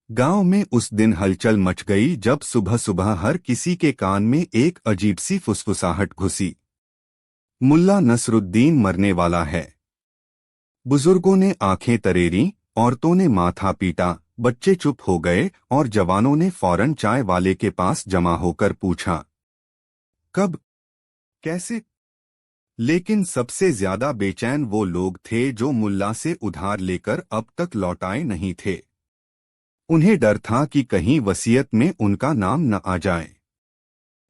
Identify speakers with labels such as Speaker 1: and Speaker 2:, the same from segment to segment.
Speaker 1: गांव में उस दिन हलचल मच गई जब सुबह सुबह हर किसी के कान में एक अजीब सी फुसफुसाहट घुसी। मुल्ला नसरुद्दीन मरने वाला है। बुजुर्गों ने आंखें तरेरी, औरतों ने माथा पीटा, बच्चे चुप हो गए और जवानों ने फौरन चाय वाले के पास जमा होकर पूछा, कब, कैसे। लेकिन सबसे ज्यादा बेचैन वो लोग थे जो मुल्ला से उधार लेकर अब तक लौटाए नहीं थे। उन्हें डर था कि कहीं वसीयत में उनका नाम न आ जाए।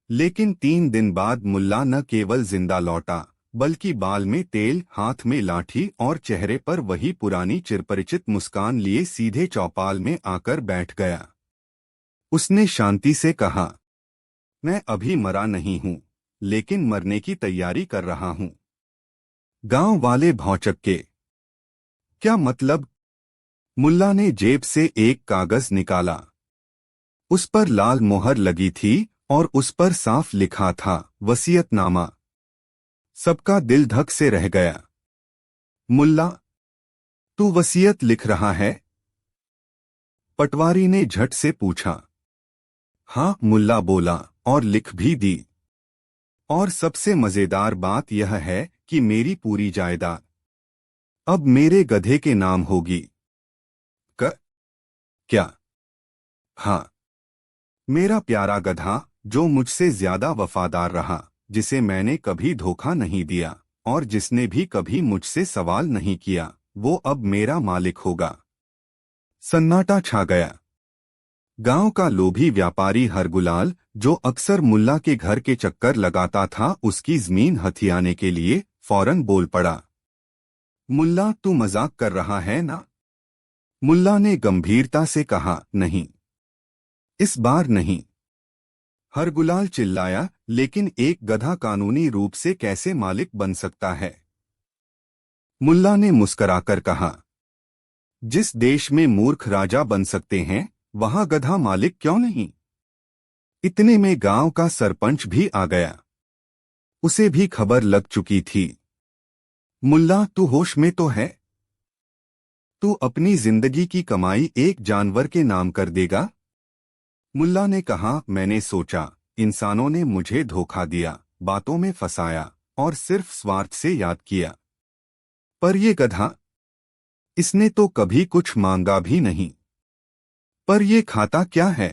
Speaker 1: लेकिन 3 दिन बाद मुल्ला न केवल जिंदा लौटा, बल्कि बाल में तेल, हाथ में लाठी और चेहरे पर वही पुरानी चिरपरिचित मुस्कान लिए सीधे चौपाल में आकर बैठ गया। उसने शांति से कहा, मैं अभी मरा नहीं हूं, लेकिन मरने की तैयारी कर रहा हूं। गांव वाले भौंचक्के। क्या मतलब? मुल्ला ने जेब से एक कागज निकाला। उस पर लाल मोहर लगी थी और उस पर साफ लिखा था, वसीयतनामा। सबका दिल धक से रह गया। मुल्ला, तू वसीयत लिख रहा है? पटवारी ने झट से पूछा। हाँ, मुल्ला बोला, और लिख भी दी। और सबसे मजेदार बात यह है कि मेरी पूरी जायदाद अब मेरे गधे के नाम होगी। क क्या? हाँ, मेरा प्यारा गधा, जो मुझसे ज्यादा वफादार रहा, जिसे मैंने कभी धोखा नहीं दिया और जिसने भी कभी मुझसे सवाल नहीं किया, वो अब मेरा मालिक होगा। सन्नाटा छा गया। गांव का लोभी व्यापारी हरगुलाल, जो अक्सर मुल्ला के घर के चक्कर लगाता था उसकी जमीन हथियाने के लिए, फौरन बोल पड़ा। मुल्ला, तू मजाक कर रहा है ना? मुल्ला ने गंभीरता से कहा, नहीं, इस बार नहीं। हरगुलाल चिल्लाया, लेकिन एक गधा कानूनी रूप से कैसे मालिक बन सकता है? मुल्ला ने मुस्कराकर कहा, जिस देश में मूर्ख राजा बन सकते हैं, वहां गधा मालिक क्यों नहीं? इतने में गांव का सरपंच भी आ गया। उसे भी खबर लग चुकी थी। मुल्ला, तू होश में तो है? तू अपनी जिंदगी की कमाई एक जानवर के नाम कर देगा? मुल्ला ने कहा, मैंने सोचा, इंसानों ने मुझे धोखा दिया, बातों में फंसाया और सिर्फ स्वार्थ से याद किया। पर ये गधा, इसने तो कभी कुछ मांगा भी नहीं। पर ये खाता क्या है?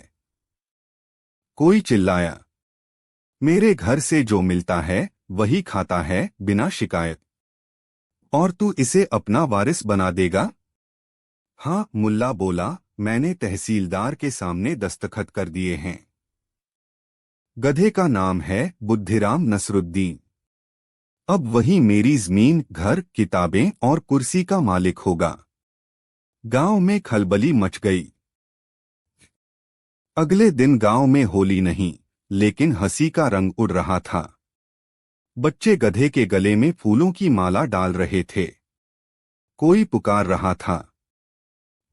Speaker 1: कोई चिल्लाया। मेरे घर से जो मिलता है वही खाता है, बिना शिकायत। और तू इसे अपना वारिस बना देगा? हाँ, मुल्ला बोला, मैंने तहसीलदार के सामने दस्तखत कर दिए हैं। गधे का नाम है बुद्धिराम नसरुद्दीन। अब वही मेरी जमीन, घर, किताबें और कुर्सी का मालिक होगा। गांव में खलबली मच गई। अगले दिन गांव में होली नहीं, लेकिन हंसी का रंग उड़ रहा था। बच्चे गधे के गले में फूलों की माला डाल रहे थे। कोई पुकार रहा था,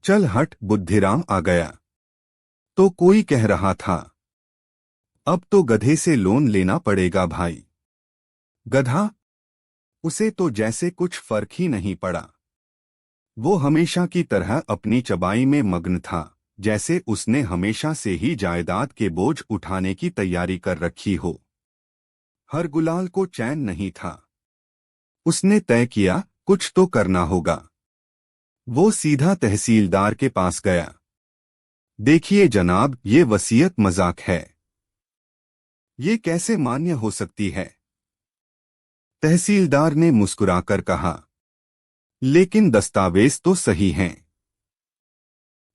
Speaker 1: चल हट, बुद्धिराम आ गया। तो कोई कह रहा था, अब तो गधे से लोन लेना पड़ेगा भाई। गधा, उसे तो जैसे कुछ फर्क ही नहीं पड़ा। वो हमेशा की तरह अपनी चबाई में मग्न था, जैसे उसने हमेशा से ही जायदाद के बोझ उठाने की तैयारी कर रखी हो। हरगुलाल को चैन नहीं था। उसने तय किया, कुछ तो करना होगा। वो सीधा तहसीलदार के पास गया। देखिए जनाब, ये वसीयत मजाक है। ये कैसे मान्य हो सकती है? तहसीलदार ने मुस्कुराकर कहा, लेकिन दस्तावेज तो सही हैं।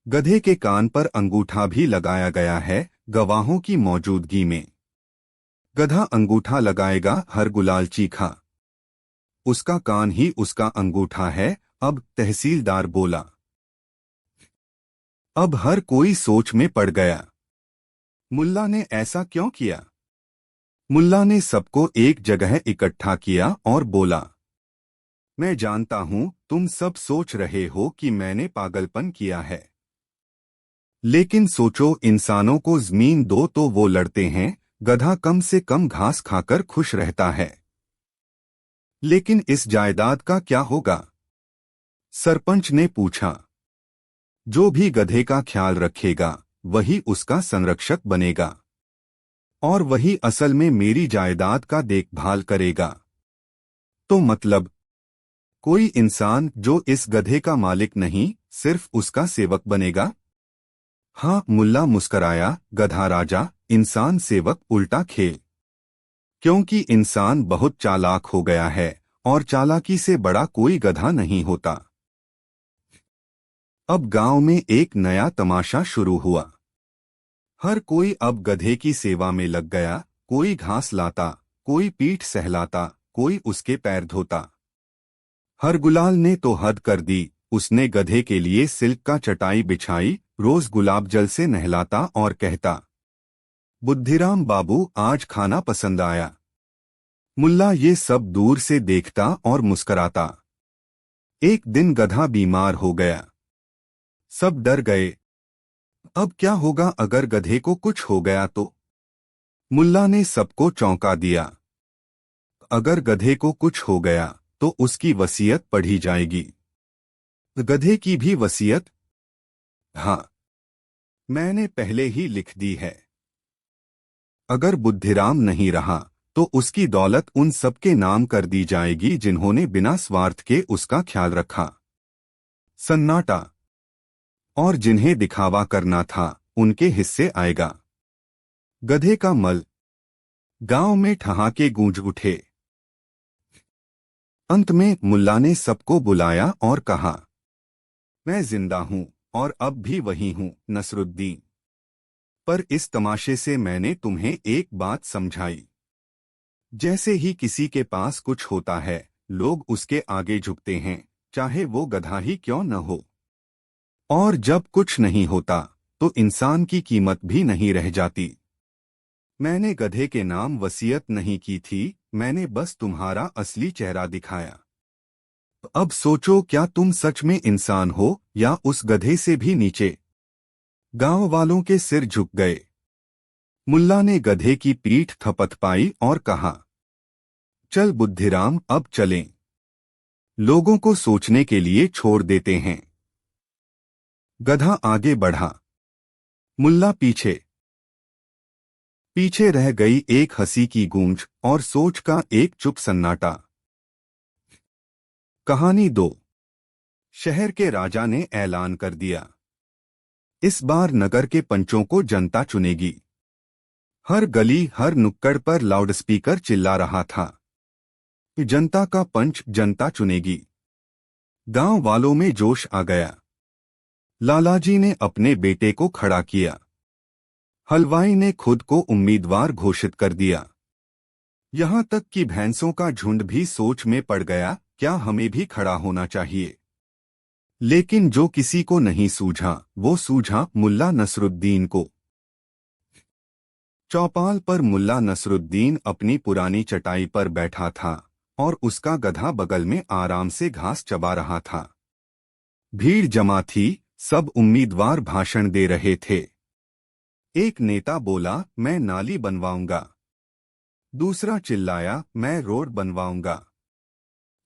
Speaker 1: गधे के कान पर अंगूठा भी लगाया गया है, गवाहों की मौजूदगी में। गधा अंगूठा लगाएगा? हरगुलाल चीखा। उसका कान ही उसका अंगूठा है अब, तहसीलदार बोला। अब हर कोई सोच में पड़ गया। मुल्ला ने ऐसा क्यों किया? मुल्ला ने सबको एक जगह इकट्ठा किया और बोला, मैं जानता हूं तुम सब सोच रहे हो कि मैंने पागलपन किया है। लेकिन सोचो, इंसानों को जमीन दो तो वो लड़ते हैं, गधा कम से कम घास खाकर खुश रहता है। लेकिन इस जायदाद का क्या होगा? सरपंच ने पूछा। जो भी गधे का ख्याल रखेगा वही उसका संरक्षक बनेगा और वही असल में मेरी जायदाद का देखभाल करेगा। तो मतलब कोई इंसान जो इस गधे का मालिक नहीं सिर्फ उसका सेवक बनेगा? हाँ, मुल्ला मुस्कराया। गधा राजा, इंसान सेवक, उल्टा खेल। क्योंकि इंसान बहुत चालाक हो गया है और चालाकी से बड़ा कोई गधा नहीं होता। अब गांव में एक नया तमाशा शुरू हुआ। हर कोई अब गधे की सेवा में लग गया। कोई घास लाता, कोई पीठ सहलाता, कोई उसके पैर धोता। हरगुलाल ने तो हद कर दी। उसने गधे के लिए सिल्क का चटाई बिछाई, रोज गुलाब जल से नहलाता और कहता, बुद्धिराम बाबू आज खाना पसंद आया। मुल्ला ये सब दूर से देखता और मुस्कराता। एक दिन गधा बीमार हो गया। सब डर गए। अब क्या होगा अगर गधे को कुछ हो गया तो? मुल्ला ने सबको चौंका दिया। अगर गधे को कुछ हो गया तो उसकी वसीयत पढ़ी जाएगी। गधे की भी वसीयत? हाँ, मैंने पहले ही लिख दी है। अगर बुद्धिराम नहीं रहा तो उसकी दौलत उन सबके नाम कर दी जाएगी जिन्होंने बिना स्वार्थ के उसका ख्याल रखा। सन्नाटा। और जिन्हें दिखावा करना था उनके हिस्से आएगा। गधे का मल। गांव में ठहाके गूंज उठे। अंत में मुल्ला ने सबको बुलाया और कहा, मैं जिंदा हूं और अब भी वही हूं, नसरुद्दीन। पर इस तमाशे से मैंने तुम्हें एक बात समझाई। जैसे ही किसी के पास कुछ होता है लोग उसके आगे झुकते हैं, चाहे वो गधा ही क्यों न हो। और जब कुछ नहीं होता तो इंसान की कीमत भी नहीं रह जाती। मैंने गधे के नाम वसीयत नहीं की थी, मैंने बस तुम्हारा असली चेहरा दिखाया। अब सोचो, क्या तुम सच में इंसान हो या उस गधे से भी नीचे? गांव वालों के सिर झुक गए। मुल्ला ने गधे की पीठ थपथपाई और कहा, चल बुद्धिराम, अब चलें। लोगों को सोचने के लिए छोड़ देते हैं। गधा आगे बढ़ा। मुल्ला पीछे। पीछे रह गई एक हंसी की गूंज और सोच का एक चुप सन्नाटा। कहानी 2। शहर के राजा ने ऐलान कर दिया, इस बार नगर के पंचों को जनता चुनेगी। हर गली हर नुक्कड़ पर लाउडस्पीकर चिल्ला रहा था, जनता का पंच जनता चुनेगी। गांव वालों में जोश आ गया। लालाजी ने अपने बेटे को खड़ा किया। हलवाई ने खुद को उम्मीदवार घोषित कर दिया। यहां तक कि भैंसों का झुंड भी सोच में पड़ गया, क्या हमें भी खड़ा होना चाहिए। लेकिन जो किसी को नहीं सूझा वो सूझा मुल्ला नसरुद्दीन को। चौपाल पर मुल्ला नसरुद्दीन अपनी पुरानी चटाई पर बैठा था और उसका गधा बगल में आराम से घास चबा रहा था। भीड़ जमा थी, सब उम्मीदवार भाषण दे रहे थे। एक नेता बोला, मैं नाली बनवाऊंगा। दूसरा चिल्लाया, मैं रोड बनवाऊंगा।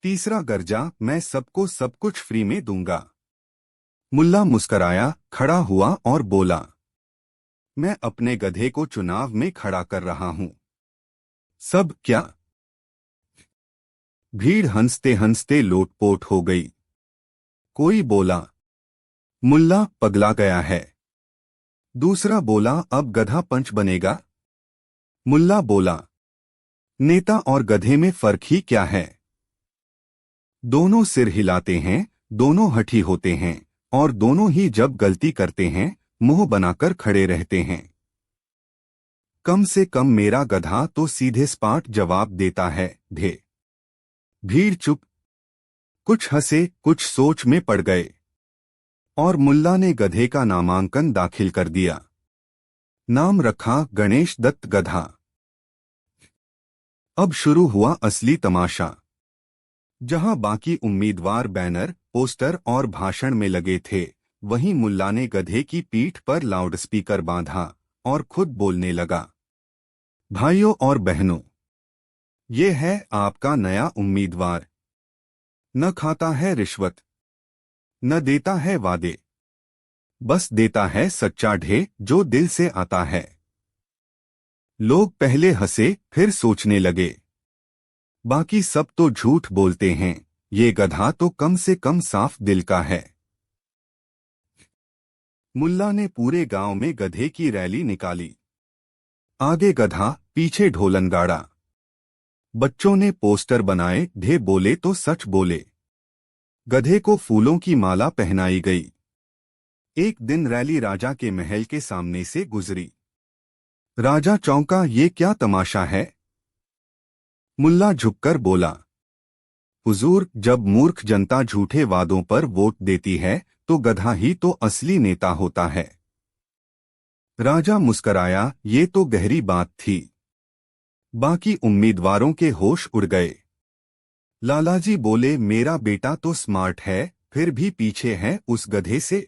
Speaker 1: तीसरा गरजा, मैं सबको सब कुछ फ्री में दूंगा। मुल्ला मुस्कराया, खड़ा हुआ और बोला, मैं अपने गधे को चुनाव में खड़ा कर रहा हूं। सब क्या? भीड़ हंसते हंसते लोटपोट हो गई। कोई बोला, मुल्ला पगला गया है। दूसरा बोला, अब गधा पंच बनेगा। मुल्ला बोला, नेता और गधे में फर्क ही क्या है? दोनों सिर हिलाते हैं, दोनों हठी होते हैं और दोनों ही जब गलती करते हैं मुंह बनाकर खड़े रहते हैं। कम से कम मेरा गधा तो सीधे सपाट जवाब देता है। ढे। भीड़ चुप। कुछ हंसे, कुछ सोच में पड़ गए। और मुल्ला ने गधे का नामांकन दाखिल कर दिया। नाम रखा गणेश दत्त गधा। अब शुरू हुआ असली तमाशा। जहां बाकी उम्मीदवार बैनर, पोस्टर और भाषण में लगे थे, वहीं मुल्ला ने गधे की पीठ पर लाउडस्पीकर बांधा और खुद बोलने लगा, भाइयों और बहनों, ये है आपका नया उम्मीदवार। न खाता है रिश्वत, न देता है वादे। बस देता है सच्चा ढे जो दिल से आता है। लोग पहले हंसे फिर सोचने लगे, बाकी सब तो झूठ बोलते हैं, ये गधा तो कम से कम साफ दिल का है। मुल्ला ने पूरे गांव में गधे की रैली निकाली। आगे गधा, पीछे ढोलन गाड़ा। बच्चों ने पोस्टर बनाए, ढे बोले तो सच बोले। गधे को फूलों की माला पहनाई गई। एक दिन रैली राजा के महल के सामने से गुजरी। राजा चौंका, ये क्या तमाशा है? मुल्ला झुककर बोला, हुजूर, जब मूर्ख जनता झूठे वादों पर वोट देती है तो गधा ही तो असली नेता होता है। राजा मुस्कराया, ये तो गहरी बात थी। बाकी उम्मीदवारों के होश उड़ गए। लालाजी बोले, मेरा बेटा तो स्मार्ट है, फिर भी पीछे है उस गधे से।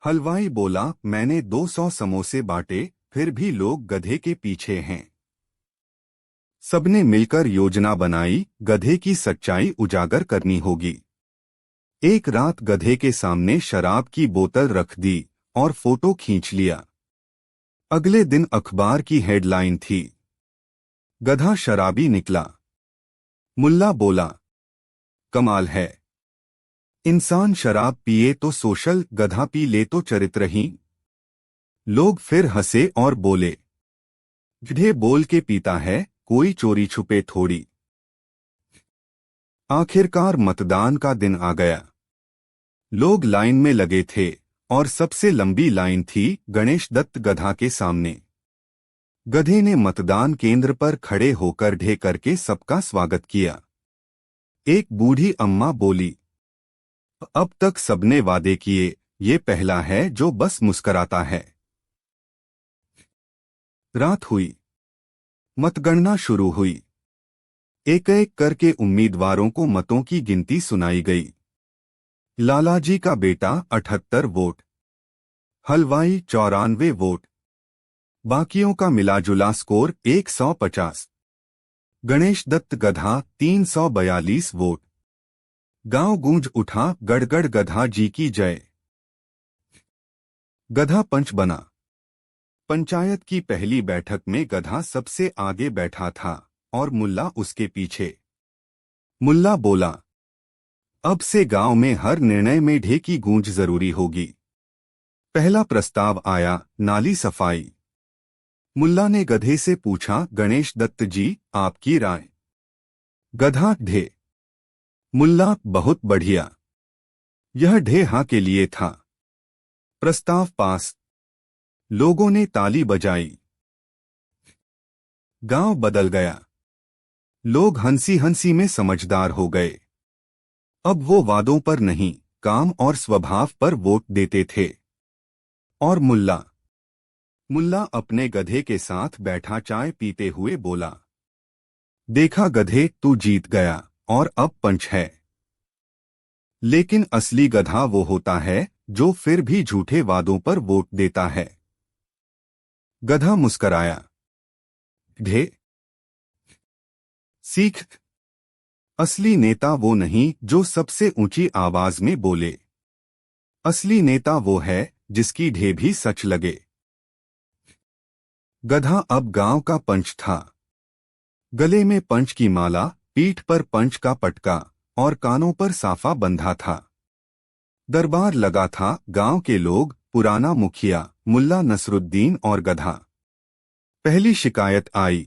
Speaker 1: हलवाई बोला, मैंने 200 समोसे बांटे, फिर भी लोग गधे के पीछे हैं। सबने मिलकर योजना बनाई, गधे की सच्चाई उजागर करनी होगी। एक रात गधे के सामने शराब की बोतल रख दी और फोटो खींच लिया। अगले दिन अखबार की हेडलाइन थी, गधा शराबी निकला। मुल्ला बोला, कमाल है, इंसान शराब पिए तो सोशल, गधा पी ले तो चरित्रहीन। लोग फिर हंसे और बोले, गधे बोल के पीता है, कोई चोरी छुपे थोड़ी। आखिरकार मतदान का दिन आ गया। लोग लाइन में लगे थे और सबसे लंबी लाइन थी गणेश दत्त गधा के सामने। गधे ने मतदान केंद्र पर खड़े होकर ढे करके सबका स्वागत किया। एक बूढ़ी अम्मा बोली, अब तक सबने वादे किए, ये पहला है जो बस मुस्कराता है। रात हुई, मतगणना शुरू हुई। एक एक करके उम्मीदवारों को मतों की गिनती सुनाई गई। लालाजी का बेटा 78 वोट, हलवाई 94 वोट, बाकियों का मिलाजुला स्कोर 150। गणेश दत्त गधा 342 वोट। गांव गूंज उठा, गड़गड़ गधा जी की जय। गधा पंच बना। पंचायत की पहली बैठक में गधा सबसे आगे बैठा था और मुल्ला उसके पीछे। मुल्ला बोला, अब से गांव में हर निर्णय में ढे की गूंज जरूरी होगी। पहला प्रस्ताव आया, नाली सफाई। मुल्ला ने गधे से पूछा, गणेश दत्त जी, आपकी राय? गधा, ढे। मुल्ला, बहुत बढ़िया। यह ढे हाँ के लिए था। प्रस्ताव पास। लोगों ने ताली बजाई। गांव बदल गया। लोग हंसी हंसी में समझदार हो गए। अब वो वादों पर नहीं, काम और स्वभाव पर वोट देते थे। और मुल्ला अपने गधे के साथ बैठा चाय पीते हुए बोला, देखा गधे, तू जीत गया और अब पंच है। लेकिन असली गधा वो होता है जो फिर भी झूठे वादों पर वोट देता है। गधा मुस्कराया, ढे सीख, असली नेता वो नहीं जो सबसे ऊंची आवाज में बोले। असली नेता वो है जिसकी ढे भी सच लगे। गधा अब गांव का पंच था। गले में पंच की माला, पीठ पर पंच का पटका और कानों पर साफा बंधा था। दरबार लगा था, गांव के लोग, पुराना मुखिया मुल्ला नसरुद्दीन और गधा। पहली शिकायत आई।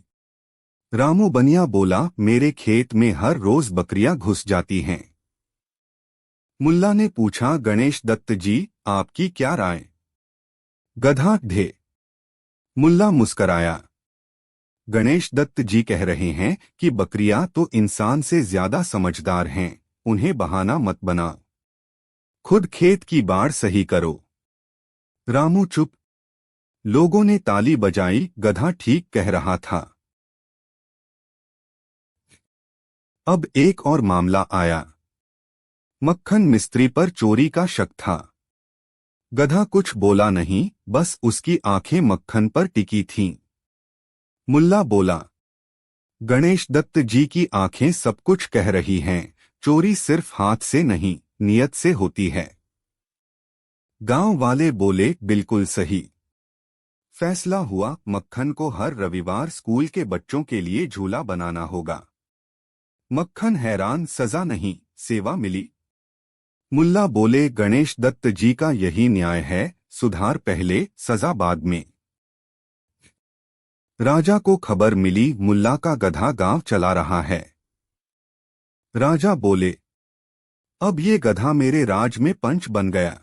Speaker 1: रामू बनिया बोला, मेरे खेत में हर रोज बकरियां घुस जाती हैं। मुल्ला ने पूछा, गणेश दत्त जी, आपकी क्या राय? गधा, ढे। मुल्ला मुस्कराया, गणेश दत्त जी कह रहे हैं कि बकरियां तो इंसान से ज्यादा समझदार हैं, उन्हें बहाना मत बना। खुद खेत की बाड़ सही करो। रामू चुप। लोगों ने ताली बजाई, गधा ठीक कह रहा था। अब एक और मामला आया। मक्खन मिस्त्री पर चोरी का शक था। गधा कुछ बोला नहीं, बस उसकी आंखें मक्खन पर टिकी थीं। मुल्ला बोला, गणेश दत्त जी की आंखें सब कुछ कह रही हैं, चोरी सिर्फ हाथ से नहीं, नियत से होती है। गांव वाले बोले, बिल्कुल सही। फैसला हुआ, मक्खन को हर रविवार स्कूल के बच्चों के लिए झूला बनाना होगा। मक्खन हैरान, सजा नहीं, सेवा मिली। मुल्ला बोले, गणेश दत्त जी का यही न्याय है, सुधार पहले, सजा बाद में। राजा को खबर मिली, मुल्ला का गधा गांव चला रहा है। राजा बोले, अब ये गधा मेरे राज में पंच बन गया।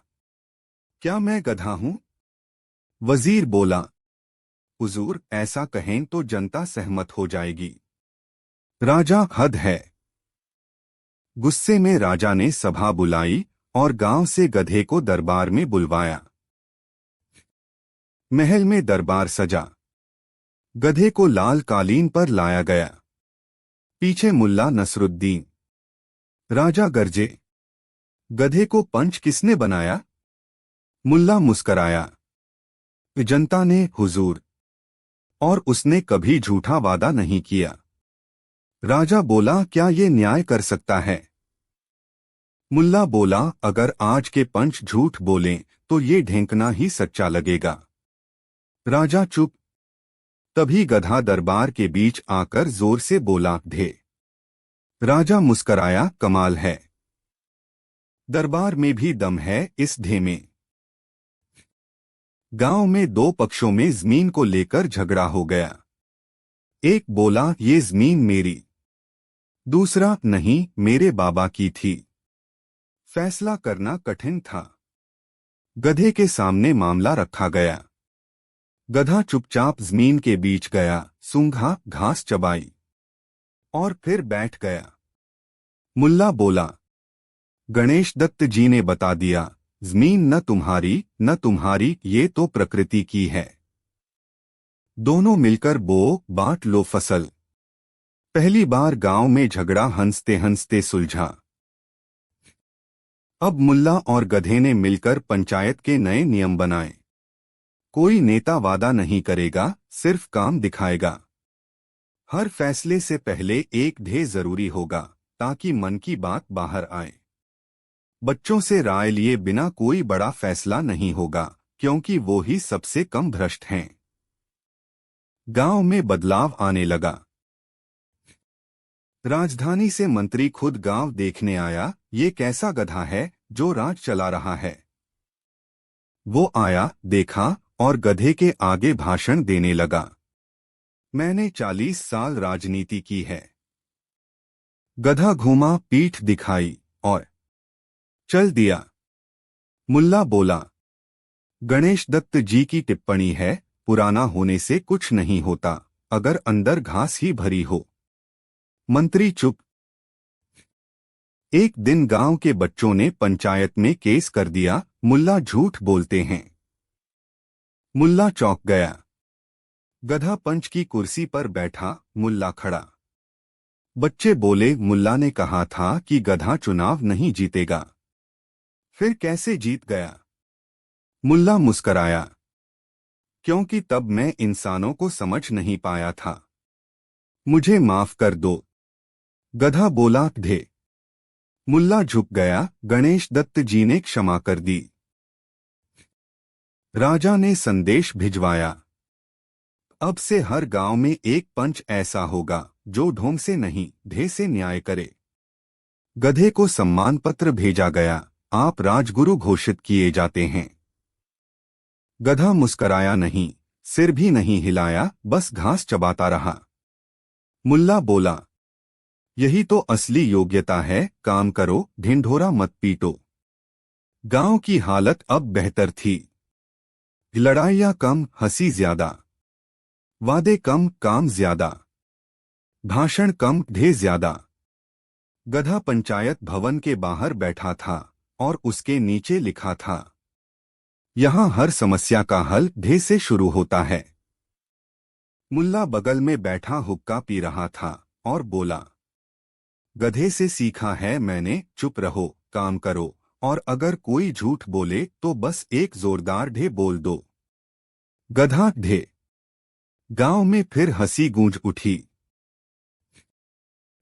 Speaker 1: क्या मैं गधा हूं? वजीर बोला, हुजूर, ऐसा कहें तो जनता सहमत हो जाएगी। राजा, हद है। गुस्से में राजा ने सभा बुलाई और गांव से गधे को दरबार में बुलवाया। महल में दरबार सजा। गधे को लाल कालीन पर लाया गया। पीछे मुल्ला नसरुद्दीन। राजा गरजे, गधे को पंच किसने बनाया? मुल्ला मुस्कराया। जनता ने, हुजूर। और उसने कभी झूठा वादा नहीं किया। राजा बोला, क्या ये न्याय कर सकता है? मुल्ला बोला, अगर आज के पंच झूठ बोलें तो ये ढेंकना ही सच्चा लगेगा। राजा चुप। तभी गधा दरबार के बीच आकर जोर से बोला, ढे। राजा मुस्कराया, कमाल है। दरबार में भी दम है इस ढे में। गांव में दो पक्षों में जमीन को लेकर झगड़ा हो गया। एक बोला, ये जमीन मेरी। दूसरा, नहीं, मेरे बाबा की थी। फैसला करना कठिन था। गधे के सामने मामला रखा गया। गधा चुपचाप जमीन के बीच गया, सूंघा, घास चबाई और फिर बैठ गया। मुल्ला बोला, गणेश दत्त जी ने बता दिया, जमीन न तुम्हारी न तुम्हारी, ये तो प्रकृति की है। दोनों मिलकर बो, बांट लो फसल। पहली बार गांव में झगड़ा हंसते हंसते सुलझा। अब मुल्ला और गधे ने मिलकर पंचायत के नए नियम बनाए। कोई नेता वादा नहीं करेगा, सिर्फ काम दिखाएगा। हर फैसले से पहले एक ढे जरूरी होगा, ताकि मन की बात बाहर आए। बच्चों से राय लिए बिना कोई बड़ा फैसला नहीं होगा, क्योंकि वो ही सबसे कम भ्रष्ट हैं। गांव में बदलाव आने लगा। राजधानी से मंत्री खुद गांव देखने आया, ये कैसा गधा है जो राज चला रहा है। वो आया, देखा और गधे के आगे भाषण देने लगा। मैंने 40 साल राजनीति की है। गधा घूमा, पीठ दिखाई और चल दिया। मुल्ला बोला, गणेश दत्त जी की टिप्पणी है, पुराना होने से कुछ नहीं होता, अगर अंदर घास ही भरी हो। मंत्री चुप। एक दिन गांव के बच्चों ने पंचायत में केस कर दिया, मुल्ला झूठ बोलते हैं। मुल्ला चौंक गया। गधा पंच की कुर्सी पर बैठा, मुल्ला खड़ा। बच्चे बोले, मुल्ला ने कहा था कि गधा चुनाव नहीं जीतेगा। फिर कैसे जीत गया? मुल्ला मुस्कराया, क्योंकि तब मैं इंसानों को समझ नहीं पाया था। मुझे माफ कर दो। गधा बोला, ढे। मुल्ला झुक गया, गणेश दत्त जी ने क्षमा कर दी। राजा ने संदेश भिजवाया, अब से हर गांव में एक पंच ऐसा होगा जो ढोंग से नहीं, ढे से न्याय करे। गधे को सम्मान पत्र भेजा गया, आप राजगुरु घोषित किए जाते हैं। गधा मुस्कराया नहीं, सिर भी नहीं हिलाया, बस घास चबाता रहा। मुल्ला बोला, यही तो असली योग्यता है, काम करो, ढिंढोरा मत पीटो। गांव की हालत अब बेहतर थी। लड़ाइयां कम, हंसी ज्यादा। वादे कम, काम ज्यादा। भाषण कम, ढे ज्यादा। गधा पंचायत भवन के बाहर बैठा था और उसके नीचे लिखा था, यहां हर समस्या का हल ढे से शुरू होता है। मुल्ला बगल में बैठा हुक्का पी रहा था और बोला, गधे से सीखा है मैंने, चुप रहो, काम करो, और अगर कोई झूठ बोले तो बस एक जोरदार ढे बोल दो। गधा, ढे। गांव में फिर हंसी गूंज उठी।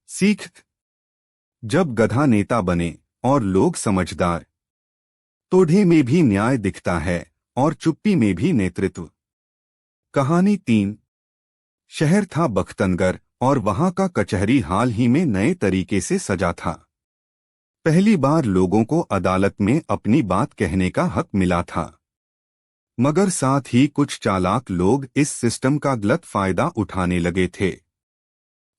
Speaker 1: सीख। जब गधा नेता बने और लोग समझदार, तोड़े में भी न्याय दिखता है और चुप्पी में भी नेतृत्व। कहानी 3। शहर था बख्तनगर और वहां का कचहरी हाल ही में नए तरीके से सजा था। पहली बार लोगों को अदालत में अपनी बात कहने का हक मिला था, मगर साथ ही कुछ चालाक लोग इस सिस्टम का गलत फायदा उठाने लगे थे।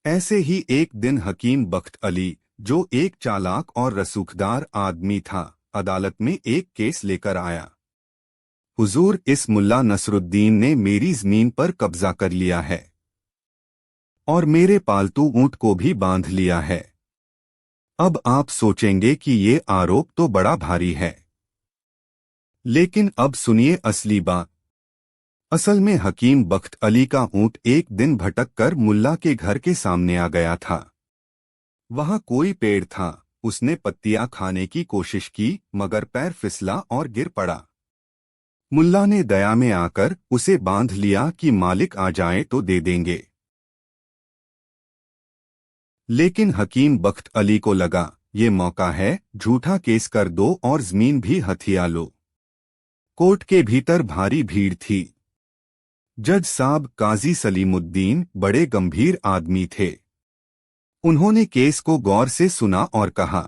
Speaker 1: ऐसे ही एक दिन हकीम बख्त अली, जो एक चालाक और रसूखदार आदमी था, अदालत में एक केस लेकर आया। हुजूर, इस मुल्ला नसरुद्दीन ने मेरी जमीन पर कब्जा कर लिया है और मेरे पालतू ऊंट को भी बांध लिया है। अब आप सोचेंगे कि ये आरोप तो बड़ा भारी है, लेकिन अब सुनिए असली बात। असल में हकीम बख्त अली का ऊंट एक दिन भटक कर मुल्ला के घर के सामने आ गया था। वहां कोई पेड़ था। उसने पत्तियां खाने की कोशिश की, मगर पैर फिसला और गिर पड़ा। मुल्ला ने दया में आकर उसे बांध लिया कि मालिक आ जाए तो दे देंगे। लेकिन हकीम बख्त अली को लगा, ये मौका है, झूठा केस कर दो और जमीन भी हथिया लो। कोर्ट के भीतर भारी भीड़ थी। जज साहब काजी सलीमुद्दीन बड़े गंभीर आदमी थे। उन्होंने केस को गौर से सुना और कहा,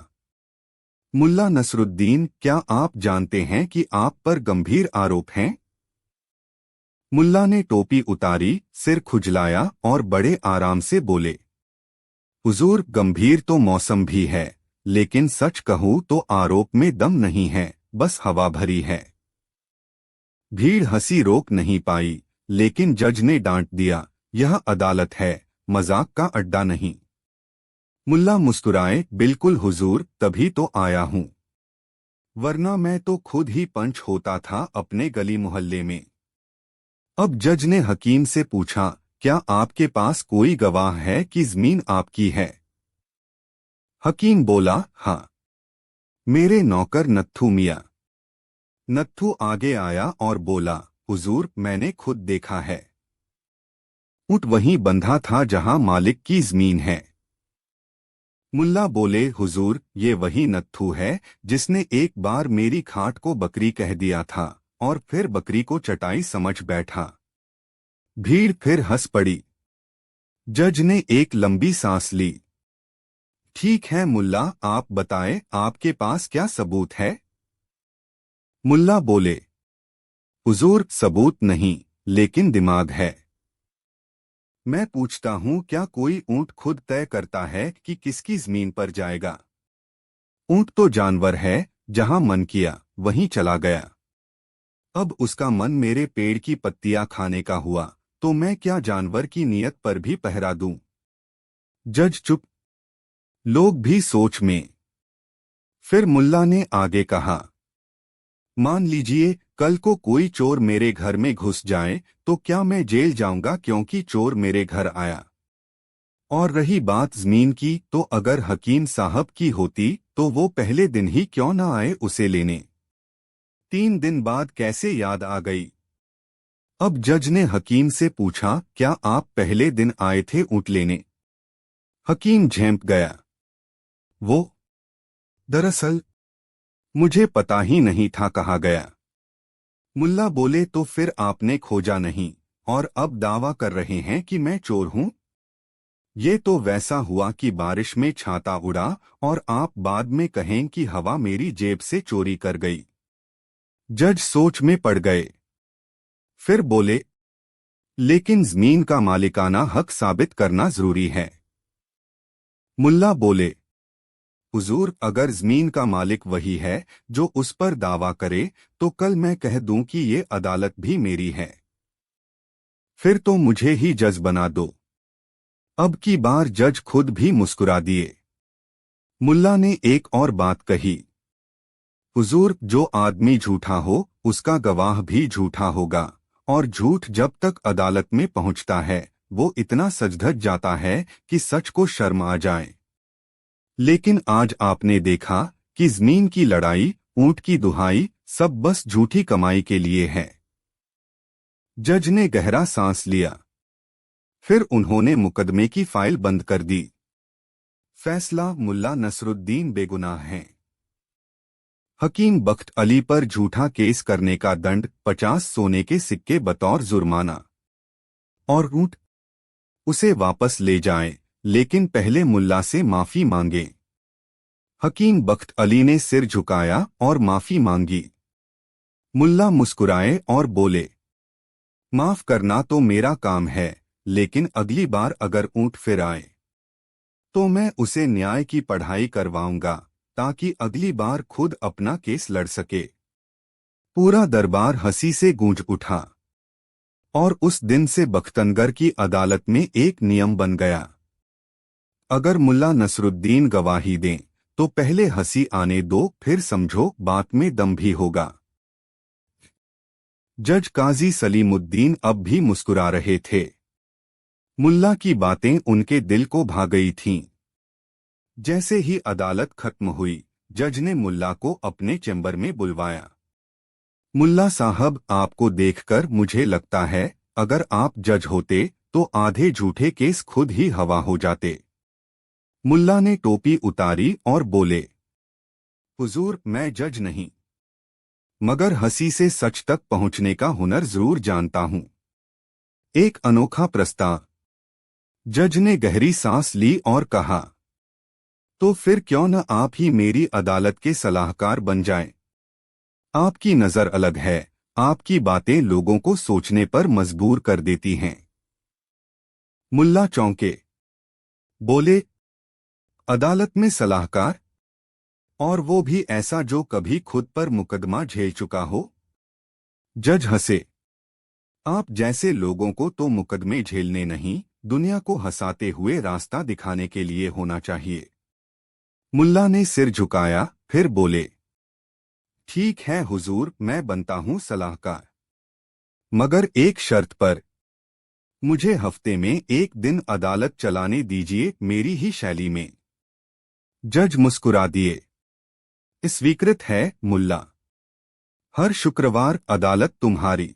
Speaker 1: मुल्ला नसरुद्दीन, क्या आप जानते हैं कि आप पर गंभीर आरोप हैं? मुल्ला ने टोपी उतारी, सिर खुजलाया और बड़े आराम से बोले, हुजूर, गंभीर तो मौसम भी है, लेकिन सच कहूं तो आरोप में दम नहीं है, बस हवा भरी है। भीड़ हंसी रोक नहीं पाई, लेकिन जज ने डांट दिया, यह अदालत है, मजाक का अड्डा नहीं। मुल्ला मुस्कुराए, बिल्कुल हुजूर, तभी तो आया हूं, वरना मैं तो खुद ही पंच होता था अपने गली मोहल्ले में। अब जज ने हकीम से पूछा, क्या आपके पास कोई गवाह है कि जमीन आपकी है? हकीम बोला, हाँ, मेरे नौकर नत्थू मियाँ। नत्थू आगे आया और बोला, हुजूर, मैंने खुद देखा है। ऊंट वहीं बंधा था जहां मालिक की जमीन है। मुल्ला बोले, हुजूर, ये वही नत्थू है जिसने एक बार मेरी खाट को बकरी कह दिया था और फिर बकरी को चटाई समझ बैठा। भीड़ फिर हंस पड़ी। जज ने एक लंबी सांस ली। ठीक है मुल्ला, आप बताएं, आपके पास क्या सबूत है? मुल्ला बोले, हुजूर, सबूत नहीं, लेकिन दिमाग है। मैं पूछता हूं, क्या कोई ऊंट खुद तय करता है कि किसकी जमीन पर जाएगा? ऊंट तो जानवर है, जहां मन किया वहीं चला गया। अब उसका मन मेरे पेड़ की पत्तियां खाने का हुआ, तो मैं क्या जानवर की नीयत पर भी पहरा दूं? जज चुप। लोग भी सोच में। फिर मुल्ला ने आगे कहा, मान लीजिए कल को कोई चोर मेरे घर में घुस जाए, तो क्या मैं जेल जाऊंगा क्योंकि चोर मेरे घर आया? और रही बात जमीन की, तो अगर हकीम साहब की होती तो वो पहले दिन ही क्यों ना आए उसे लेने? 3 दिन बाद कैसे याद आ गई? अब जज ने हकीम से पूछा, क्या आप पहले दिन आए थे ऊंट लेने? हकीम झेंप गया। वो, दरअसल मुझे पता ही नहीं था, कहा गया। मुल्ला बोले, तो फिर आपने खोजा नहीं और अब दावा कर रहे हैं कि मैं चोर हूं? ये तो वैसा हुआ कि बारिश में छाता उड़ा और आप बाद में कहें कि हवा मेरी जेब से चोरी कर गई। जज सोच में पड़ गए। फिर बोले, लेकिन जमीन का मालिकाना हक साबित करना जरूरी है। मुल्ला बोले, हुजूर, अगर जमीन का मालिक वही है जो उस पर दावा करे, तो कल मैं कह दूं कि ये अदालत भी मेरी है। फिर तो मुझे ही जज बना दो। अब की बार जज खुद भी मुस्कुरा दिए। मुल्ला ने एक और बात कही, हुजूर, जो आदमी झूठा हो उसका गवाह भी झूठा होगा, और झूठ जब तक अदालत में पहुंचता है वो इतना सजधज जाता है कि सच को शर्म आ जाए। लेकिन आज आपने देखा कि जमीन की लड़ाई, ऊंट की दुहाई, सब बस झूठी कमाई के लिए है। जज ने गहरा सांस लिया। फिर उन्होंने मुकदमे की फाइल बंद कर दी। फैसला, मुल्ला नसरुद्दीन बेगुनाह हैं। हकीम बख्त अली पर झूठा केस करने का दंड 50 सोने के सिक्के बतौर जुर्माना। और ऊंट उसे वापस ले जाएं, लेकिन पहले मुल्ला से माफी मांगे। हकीम बख्त अली ने सिर झुकाया और माफी मांगी। मुल्ला मुस्कुराए और बोले, माफ करना तो मेरा काम है, लेकिन अगली बार अगर ऊंट फिर आए तो मैं उसे न्याय की पढ़ाई करवाऊंगा, ताकि अगली बार खुद अपना केस लड़ सके। पूरा दरबार हंसी से गूंज उठा और उस दिन से बख्तनगर की अदालत में एक नियम बन गया, अगर मुल्ला नसरुद्दीन गवाही दें तो पहले हंसी आने दो, फिर समझो बात में दम भी होगा। जज काजी सलीमुद्दीन अब भी मुस्कुरा रहे थे। मुल्ला की बातें उनके दिल को भा गई थीं। जैसे ही अदालत खत्म हुई, जज ने मुल्ला को अपने चैम्बर में बुलवाया। मुल्ला साहब, आपको देखकर मुझे लगता है अगर आप जज होते तो आधे झूठे केस खुद ही हवा हो जाते। मुल्ला ने टोपी उतारी और बोले, हुजूर, मैं जज नहीं, मगर हंसी से सच तक पहुंचने का हुनर जरूर जानता हूं। एक अनोखा प्रस्ताव। जज ने गहरी सांस ली और कहा, तो फिर क्यों न आप ही मेरी अदालत के सलाहकार बन जाएं? आपकी नजर अलग है, आपकी बातें लोगों को सोचने पर मजबूर कर देती हैं। मुल्ला चौंके, बोले, अदालत में सलाहकार? और वो भी ऐसा जो कभी खुद पर मुकदमा झेल चुका हो? जज हंसे, आप जैसे लोगों को तो मुकदमे झेलने नहीं, दुनिया को हंसाते हुए रास्ता दिखाने के लिए होना चाहिए। मुल्ला ने सिर झुकाया, फिर बोले, ठीक है हुजूर, मैं बनता हूं सलाहकार, मगर एक शर्त पर। मुझे हफ्ते में एक दिन अदालत चलाने दीजिए, मेरी ही शैली में। जज मुस्कुरा दिए, स्वीकृत है मुल्ला। हर शुक्रवार अदालत तुम्हारी।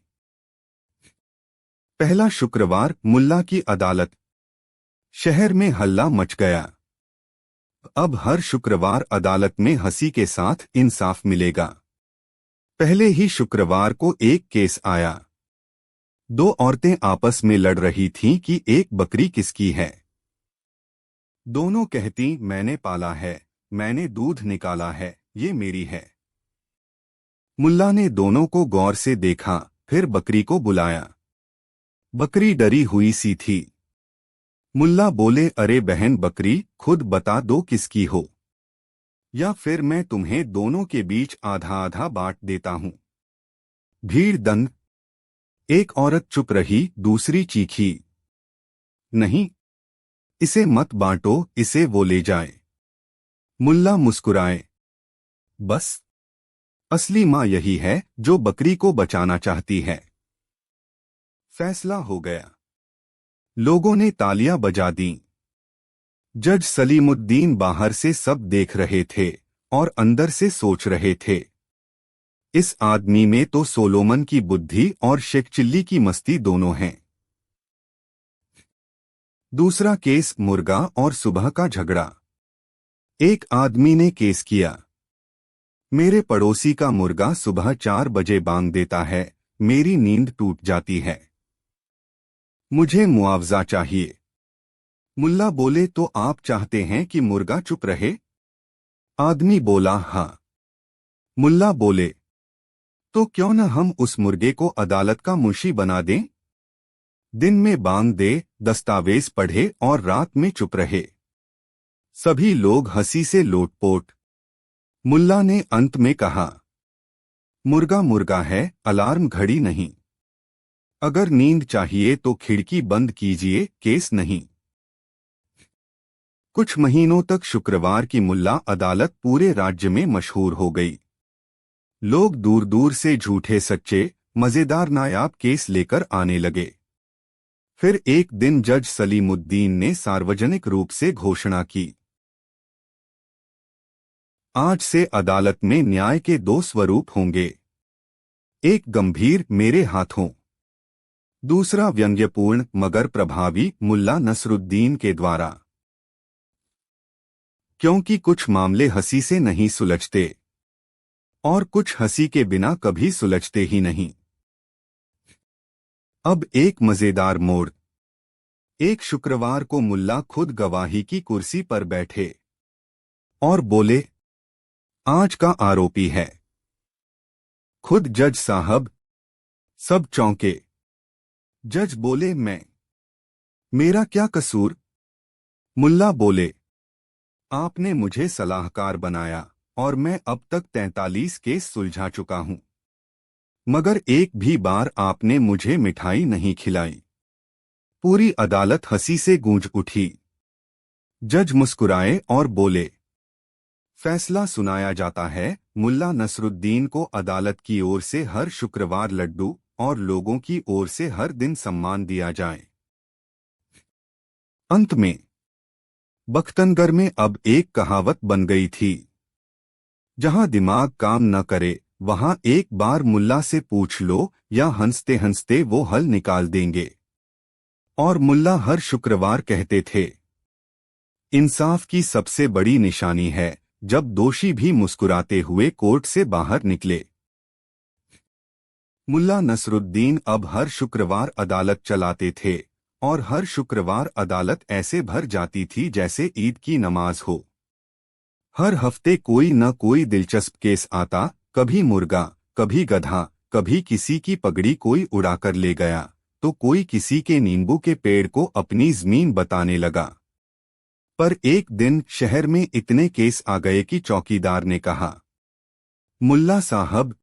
Speaker 1: पहला शुक्रवार मुल्ला की अदालत। शहर में हल्ला मच गया। अब हर शुक्रवार अदालत में हंसी के साथ इंसाफ मिलेगा। पहले ही शुक्रवार को एक केस आया। दो औरतें आपस में लड़ रही थीं कि एक बकरी किसकी है। दोनों कहती, मैंने पाला है, मैंने दूध निकाला है, ये मेरी है। मुल्ला ने दोनों को गौर से देखा, फिर बकरी को बुलाया। बकरी डरी हुई सी थी। मुल्ला बोले, अरे बहन बकरी, खुद बता दो किसकी हो, या फिर मैं तुम्हें दोनों के बीच आधा आधा बांट देता हूं। भीड़ दंग। एक औरत चुप रही, दूसरी चीखी, नहीं, इसे मत बांटो, इसे वो ले जाए। मुल्ला मुस्कुराए, बस, असली मां यही है जो बकरी को बचाना चाहती है। फैसला हो गया। लोगों ने तालियां बजा दीं। जज सलीमुद्दीन बाहर से सब देख रहे थे और अंदर से सोच रहे थे, इस आदमी में तो सोलोमन की बुद्धि और शेख चिल्ली की मस्ती दोनों हैं। दूसरा केस, मुर्गा और सुबह का झगड़ा। एक आदमी ने केस किया, मेरे पड़ोसी का मुर्गा सुबह 4 बजे बांग देता है, मेरी नींद टूट जाती है, मुझे मुआवजा चाहिए। मुल्ला बोले, तो आप चाहते हैं कि मुर्गा चुप रहे? आदमी बोला, हाँ। मुल्ला बोले, तो क्यों न हम उस मुर्गे को अदालत का मुंशी बना दें? दिन में बांग दे, दस्तावेज पढ़े और रात में चुप रहे। सभी लोग हंसी से लोटपोट। मुल्ला ने अंत में कहा, मुर्गा मुर्गा है, अलार्म घड़ी नहीं। अगर नींद चाहिए तो खिड़की बंद कीजिए, केस नहीं। कुछ महीनों तक शुक्रवार की मुल्ला अदालत पूरे राज्य में मशहूर हो गई। लोग दूर दूर से झूठे सच्चे मजेदार नायाब केस लेकर आने लगे। फिर एक दिन जज सलीमुद्दीन ने सार्वजनिक रूप से घोषणा की, आज से अदालत में न्याय के 2 स्वरूप होंगे। एक गंभीर, मेरे हाथों। दूसरा व्यंग्यपूर्ण मगर प्रभावी, मुल्ला नसरुद्दीन के द्वारा। क्योंकि कुछ मामले हंसी से नहीं सुलझते। और कुछ हंसी के बिना कभी सुलझते ही नहीं। अब एक मजेदार मोड़। एक शुक्रवार को मुल्ला खुद गवाही की कुर्सी पर बैठे और बोले, आज का आरोपी है खुद जज साहब। सब चौंके। जज बोले, मैं? मेरा क्या कसूर? मुल्ला बोले, आपने मुझे सलाहकार बनाया और मैं अब तक 43 केस सुलझा चुका हूं, मगर एक भी बार आपने मुझे मिठाई नहीं खिलाई। पूरी अदालत हंसी से गूंज उठी। जज मुस्कुराए और बोले, फैसला सुनाया जाता है। मुल्ला नसरुद्दीन को अदालत की ओर से हर शुक्रवार लड्डू और लोगों की ओर से हर दिन सम्मान दिया जाए। अंत में बख्तनगर में अब एक कहावत बन गई थी, जहां दिमाग काम न करे वहां एक बार मुल्ला से पूछ लो या हंसते हंसते वो हल निकाल देंगे। और मुल्ला हर शुक्रवार कहते थे, इंसाफ की सबसे बड़ी निशानी है जब दोषी भी मुस्कुराते हुए कोर्ट से बाहर निकले। मुल्ला नसरुद्दीन अब हर शुक्रवार अदालत चलाते थे और हर शुक्रवार अदालत ऐसे भर जाती थी जैसे ईद की नमाज हो। हर हफ्ते कोई न कोई दिलचस्प केस आता, कभी मुर्गा, कभी गधा, कभी किसी की पगड़ी कोई उड़ाकर ले गया, तो कोई किसी के नींबू के पेड़ को अपनी जमीन बताने लगा। पर एक दिन शहर में इतने केस आ गए कि चौकीदार ने कहा, मुल्ला साहब,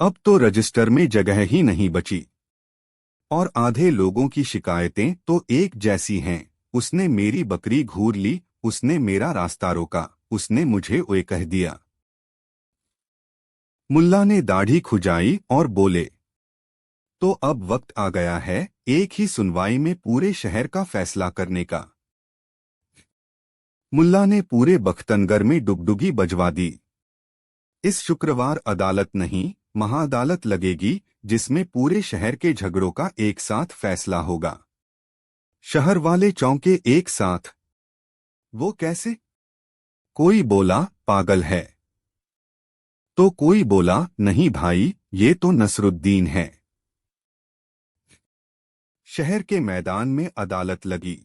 Speaker 1: अब तो रजिस्टर में जगह ही नहीं बची और आधे लोगों की शिकायतें तो एक जैसी हैं। उसने मेरी बकरी घूर ली, उसने मेरा रास्ता रोका, उसने मुझे ओए कह दिया। मुल्ला ने दाढ़ी खुजाई और बोले, तो अब वक्त आ गया है एक ही सुनवाई में पूरे शहर का फैसला करने का। मुल्ला ने पूरे बख्तनगर में डुगडुगी बजवा दी। इस शुक्रवार अदालत नहीं, महाअदालत लगेगी, जिसमें पूरे शहर के झगड़ों का एक साथ फैसला होगा। शहर वाले चौंके एक साथ। वो कैसे? कोई बोला, पागल है। तो कोई बोला, नहीं भाई, ये तो नसरुद्दीन है। शहर के मैदान में अदालत लगी।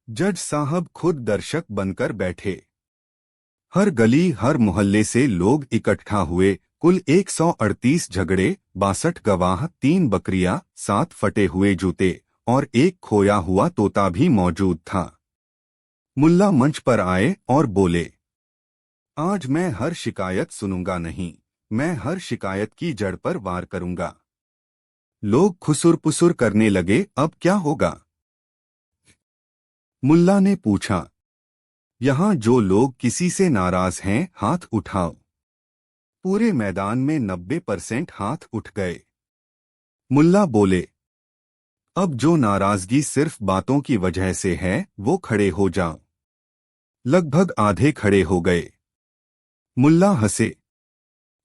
Speaker 1: जज साहब खुद दर्शक बनकर बैठे। हर गली हर मोहल्ले से लोग इकट्ठा हुए। कुल 138 झगड़े, 62 गवाह, 3 बकरियां, 7 फटे हुए जूते और एक खोया हुआ तोता भी मौजूद था। मुल्ला मंच पर आए और बोले, आज मैं हर शिकायत सुनूंगा नहीं, मैं हर शिकायत की जड़ पर वार करूंगा। लोग खुसुर-पुसुर करने लगे, अब क्या होगा? मुल्ला ने पूछा, यहां जो लोग किसी से नाराज हैं, हाथ उठाओ। पूरे मैदान में 90% हाथ उठ गए। मुल्ला बोले, अब जो नाराजगी सिर्फ बातों की वजह से है, वो खड़े हो जाओ। लगभग आधे खड़े हो गए। मुल्ला हंसे,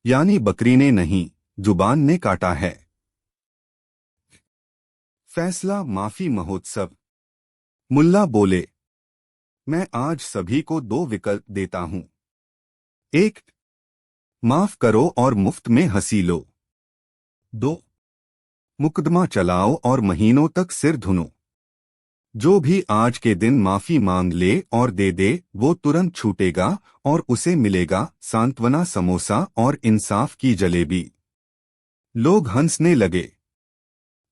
Speaker 1: यानी बकरी ने नहीं, जुबान ने काटा है। फैसला माफी महोत्सव। मुल्ला बोले, मैं आज सभी को 2 विकल्प देता हूं। 1, माफ करो और मुफ्त में हंसी लो। 2, मुकदमा चलाओ और महीनों तक सिर धुनो। जो भी आज के दिन माफी मांग ले और दे दे, वो तुरंत छूटेगा और उसे मिलेगा सांत्वना समोसा और इंसाफ की जलेबी। लोग हंसने लगे।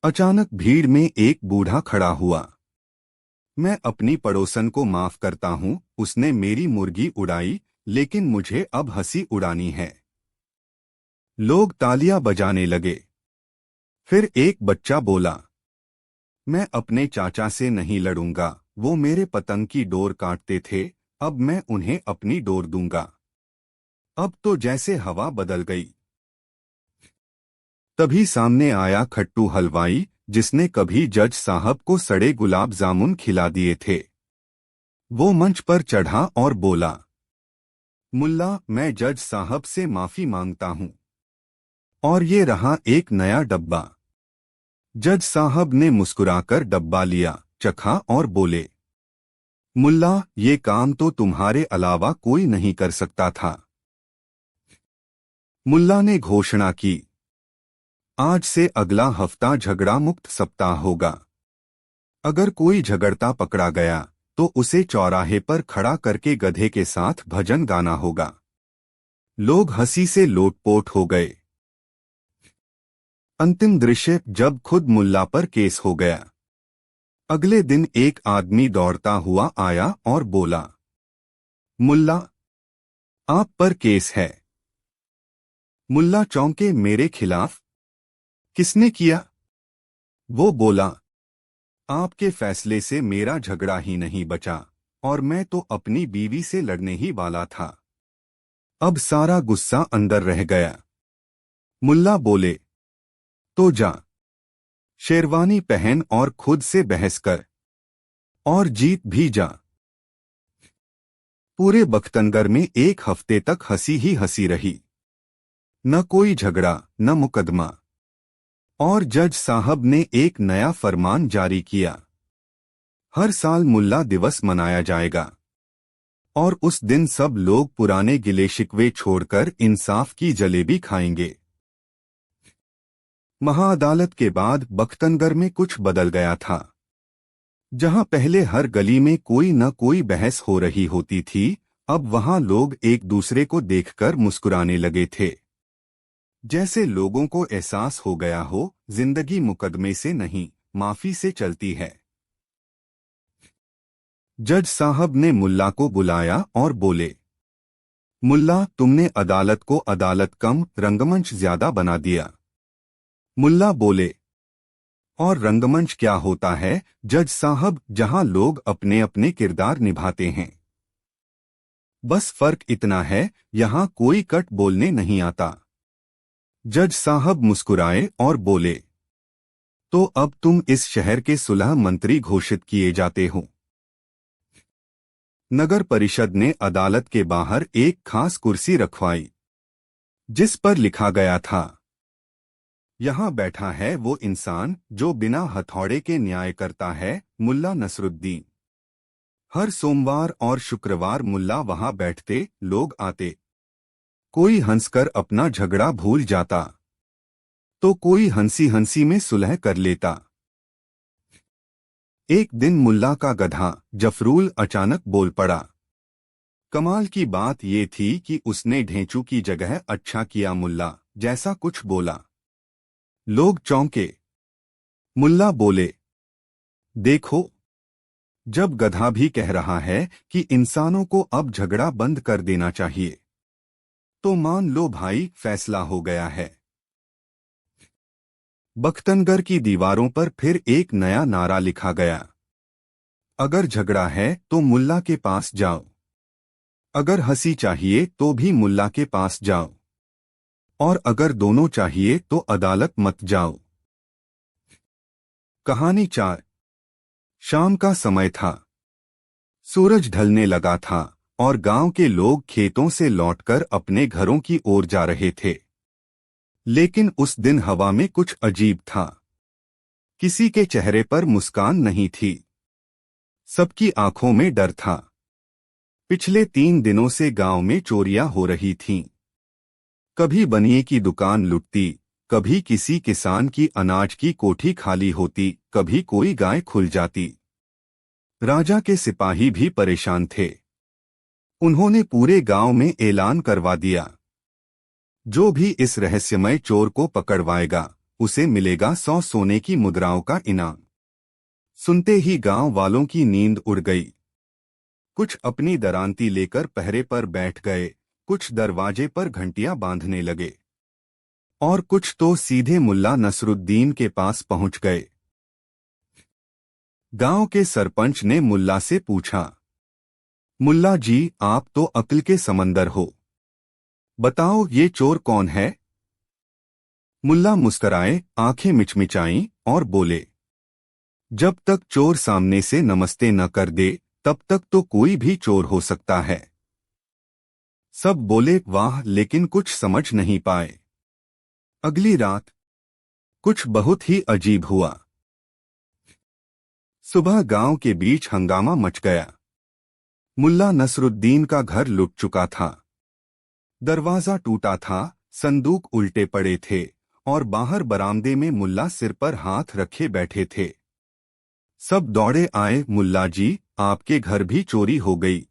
Speaker 1: अचानक भीड़ में एक बूढ़ा खड़ा हुआ। मैं अपनी पड़ोसन को माफ करता हूं, उसने मेरी मुर्गी उड़ाई, लेकिन मुझे अब हंसी उड़ानी है। लोग तालियां बजाने लगे। फिर एक बच्चा बोला, मैं अपने चाचा से नहीं लड़ूंगा, वो मेरे पतंग की डोर काटते थे, अब मैं उन्हें अपनी डोर दूंगा। अब तो जैसे हवा बदल गई। तभी सामने आया खट्टू हलवाई, जिसने कभी जज साहब को सड़े गुलाब जामुन खिला दिए थे। वो मंच पर चढ़ा और बोला, मुल्ला, मैं जज साहब से माफी मांगता हूं। और ये रहा एक नया डब्बा। जज साहब ने मुस्कुराकर डब्बा लिया, चखा और बोले, मुल्ला, ये काम तो तुम्हारे अलावा कोई नहीं कर सकता था। मुल्ला ने घोषणा की, आज से अगला हफ्ता झगड़ा मुक्त सप्ताह होगा। अगर कोई झगड़ता पकड़ा गया तो उसे चौराहे पर खड़ा करके गधे के साथ भजन गाना होगा। लोग हंसी से लोटपोट हो गए। अंतिम दृश्य जब खुद मुल्ला पर केस हो गया। अगले दिन एक आदमी दौड़ता हुआ आया और बोला, मुल्ला, आप पर केस है। मुल्ला चौंके, मेरे खिलाफ? किसने किया? वो बोला, आपके फैसले से मेरा झगड़ा ही नहीं बचा और मैं तो अपनी बीवी से लड़ने ही वाला था। अब सारा गुस्सा अंदर रह गया। मुल्ला बोले, तो जा, शेरवानी पहन और खुद से बहस कर और जीत भी जा। पूरे बख्तनगर में एक हफ्ते तक हंसी ही हंसी रही। न कोई झगड़ा, न मुकदमा। और जज साहब ने एक नया फरमान जारी किया। हर साल मुल्ला दिवस मनाया जाएगा और उस दिन सब लोग पुराने गिले शिकवे छोड़कर इंसाफ की जलेबी खाएंगे। महाअदालत के बाद बख्तनगर में कुछ बदल गया था। जहां पहले हर गली में कोई न कोई बहस हो रही होती थी, अब वहां लोग एक दूसरे को देखकर मुस्कुराने लगे थे। जैसे लोगों को एहसास हो गया हो, जिंदगी मुकदमे से नहीं, माफी से चलती है। जज साहब ने मुल्ला को बुलाया और बोले, मुल्ला, तुमने अदालत को अदालत कम, रंगमंच ज्यादा बना दिया। मुल्ला बोले, और रंगमंच क्या होता है जज साहब? जहां लोग अपने अपने किरदार निभाते हैं। बस फर्क इतना है, यहां कोई कट बोलने नहीं आता। जज साहब मुस्कुराए और बोले, तो अब तुम इस शहर के सुलह मंत्री घोषित किए जाते हो। नगर परिषद ने अदालत के बाहर एक खास कुर्सी रखवाई, जिस पर लिखा गया था, यहां बैठा है वो इंसान जो बिना हथौड़े के न्याय करता है, मुल्ला नसरुद्दीन। हर सोमवार और शुक्रवार मुल्ला वहां बैठते, लोग आते। कोई हंसकर अपना झगड़ा भूल जाता तो कोई हंसी हंसी में सुलह कर लेता। एक दिन मुल्ला का गधा जफरूल अचानक बोल पड़ा। कमाल की बात ये थी कि उसने ढेंचू की जगह अच्छा किया मुल्ला जैसा कुछ बोला। लोग चौंके। मुल्ला बोले, देखो, जब गधा भी कह रहा है कि इंसानों को अब झगड़ा बंद कर देना चाहिए, तो मान लो भाई, फैसला हो गया है। बख्तनगर की दीवारों पर फिर एक नया नारा लिखा गया, अगर झगड़ा है तो मुल्ला के पास जाओ, अगर हंसी चाहिए तो भी मुल्ला के पास जाओ, और अगर दोनों चाहिए तो अदालत मत जाओ। कहानी 4। शाम का समय था। सूरज ढलने लगा था और गांव के लोग खेतों से लौटकर अपने घरों की ओर जा रहे थे। लेकिन उस दिन हवा में कुछ अजीब था। किसी के चेहरे पर मुस्कान नहीं थी। सबकी आंखों में डर था। पिछले 3 दिनों से गांव में चोरियां हो रही थीं। कभी बनिए की दुकान लुटती, कभी किसी किसान की अनाज की कोठी खाली होती, कभी कोई गाय खुल जाती। राजा के सिपाही भी परेशान थे। उन्होंने पूरे गांव में ऐलान करवा दिया, जो भी इस रहस्यमय चोर को पकड़वाएगा उसे मिलेगा 100 सोने की मुद्राओं का इनाम। सुनते ही गांव वालों की नींद उड़ गई। कुछ अपनी दरांती लेकर पहरे पर बैठ गए, कुछ दरवाजे पर घंटियां बांधने लगे और कुछ तो सीधे मुल्ला नसरुद्दीन के पास पहुंच गए। गांव के सरपंच ने मुल्ला से पूछा, मुल्ला जी, आप तो अक्ल के समंदर हो, बताओ ये चोर कौन है? मुल्ला मुस्कराए, आंखें मिचमिचाईं और बोले, जब तक चोर सामने से नमस्ते न कर दे तब तक तो कोई भी चोर हो सकता है। सब बोले वाह, लेकिन कुछ समझ नहीं पाए। अगली रात कुछ बहुत ही अजीब हुआ। सुबह गांव के बीच हंगामा मच गया। मुल्ला नसरुद्दीन का घर लुट चुका था। दरवाजा टूटा था, संदूक उल्टे पड़े थे और बाहर बरामदे में मुल्ला सिर पर हाथ रखे बैठे थे। सब दौड़े आए, मुल्ला जी, आपके घर भी चोरी हो गई।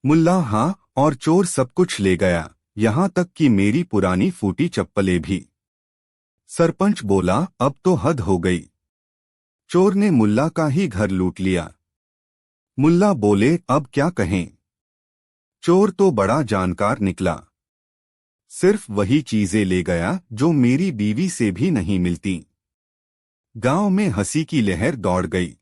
Speaker 1: मुल्ला, हाँ, और चोर सब कुछ ले गया, यहाँ तक कि मेरी पुरानी फूटी चप्पलें भी। सरपंच बोला, अब तो हद हो गई, चोर ने मुल्ला का ही घर लूट लिया। मुल्ला बोले, अब क्या कहें, चोर तो बड़ा जानकार निकला, सिर्फ वही चीजें ले गया जो मेरी बीवी से भी नहीं मिलती। गांव में हंसी की लहर दौड़ गई।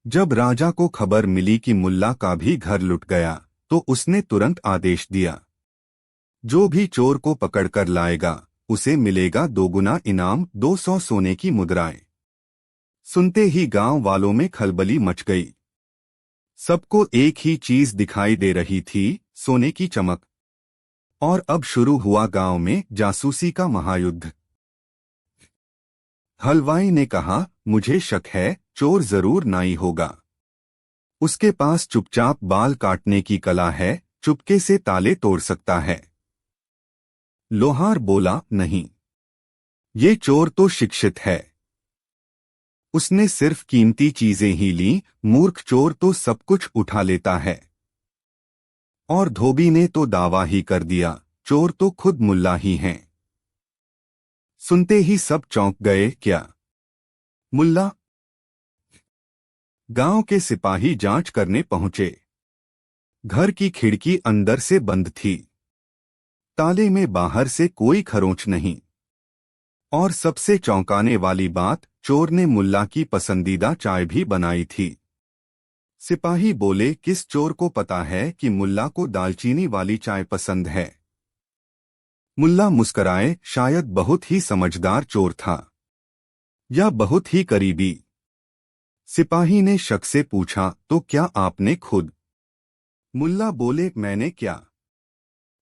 Speaker 1: जब राजा को खबर मिली कि मुल्ला का भी घर लुट गया तो उसने तुरंत आदेश दिया, जो भी चोर को पकड़कर लाएगा उसे मिलेगा 2 गुना इनाम, 200 सोने की मुद्राएं। सुनते ही गांव वालों में खलबली मच गई। सबको एक ही चीज दिखाई दे रही थी, सोने की चमक। और अब शुरू हुआ गांव में जासूसी का महायुद्ध। हलवाई ने कहा, मुझे शक है, चोर जरूर नाई होगा। उसके पास चुपचाप बाल काटने की कला है, चुपके से ताले तोड़ सकता है। लोहार बोला, नहीं, ये चोर तो शिक्षित है, उसने सिर्फ कीमती चीजें ही ली, मूर्ख चोर तो सब कुछ उठा लेता है। और धोबी ने तो दावा ही कर दिया, चोर तो खुद मुल्ला ही हैं। सुनते ही सब चौंक गए, क्या मुल्ला? गांव के सिपाही जांच करने पहुंचे। घर की खिड़की अंदर से बंद थी, ताले में बाहर से कोई खरोंच नहीं। और सबसे चौंकाने वाली बात, चोर ने मुल्ला की पसंदीदा चाय भी बनाई थी। सिपाही बोले, किस चोर को पता है कि मुल्ला को दालचीनी वाली चाय पसंद है? मुल्ला मुस्कराए, शायद बहुत ही समझदार चोर था या बहुत ही करीबी। सिपाही ने शक से पूछा, तो क्या आपने खुद? मुल्ला बोले, मैंने क्या,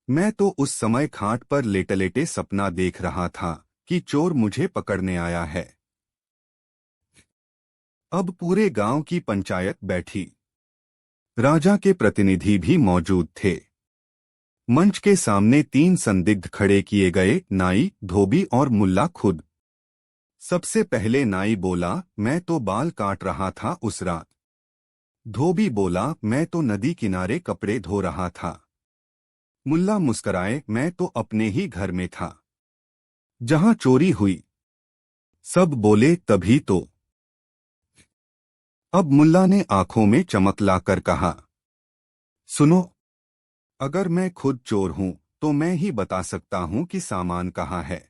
Speaker 1: मैं तो उस समय खाट पर लेटे लेटे सपना देख रहा था कि चोर मुझे पकड़ने आया है। अब पूरे गांव की पंचायत बैठी। राजा के प्रतिनिधि भी मौजूद थे। मंच के सामने 3 संदिग्ध खड़े किए गए, नाई, धोबी और मुल्ला खुद। सबसे पहले नाई बोला, मैं तो बाल काट रहा था उस रात। धोबी बोला, मैं तो नदी किनारे कपड़े धो रहा था। मुल्ला मुस्कराए, मैं तो अपने ही घर में था जहां चोरी हुई। सब बोले, तभी तो। अब मुल्ला ने आंखों में चमक लाकर कहा, सुनो, अगर मैं खुद चोर हूं तो मैं ही बता सकता हूं कि सामान कहाँ है।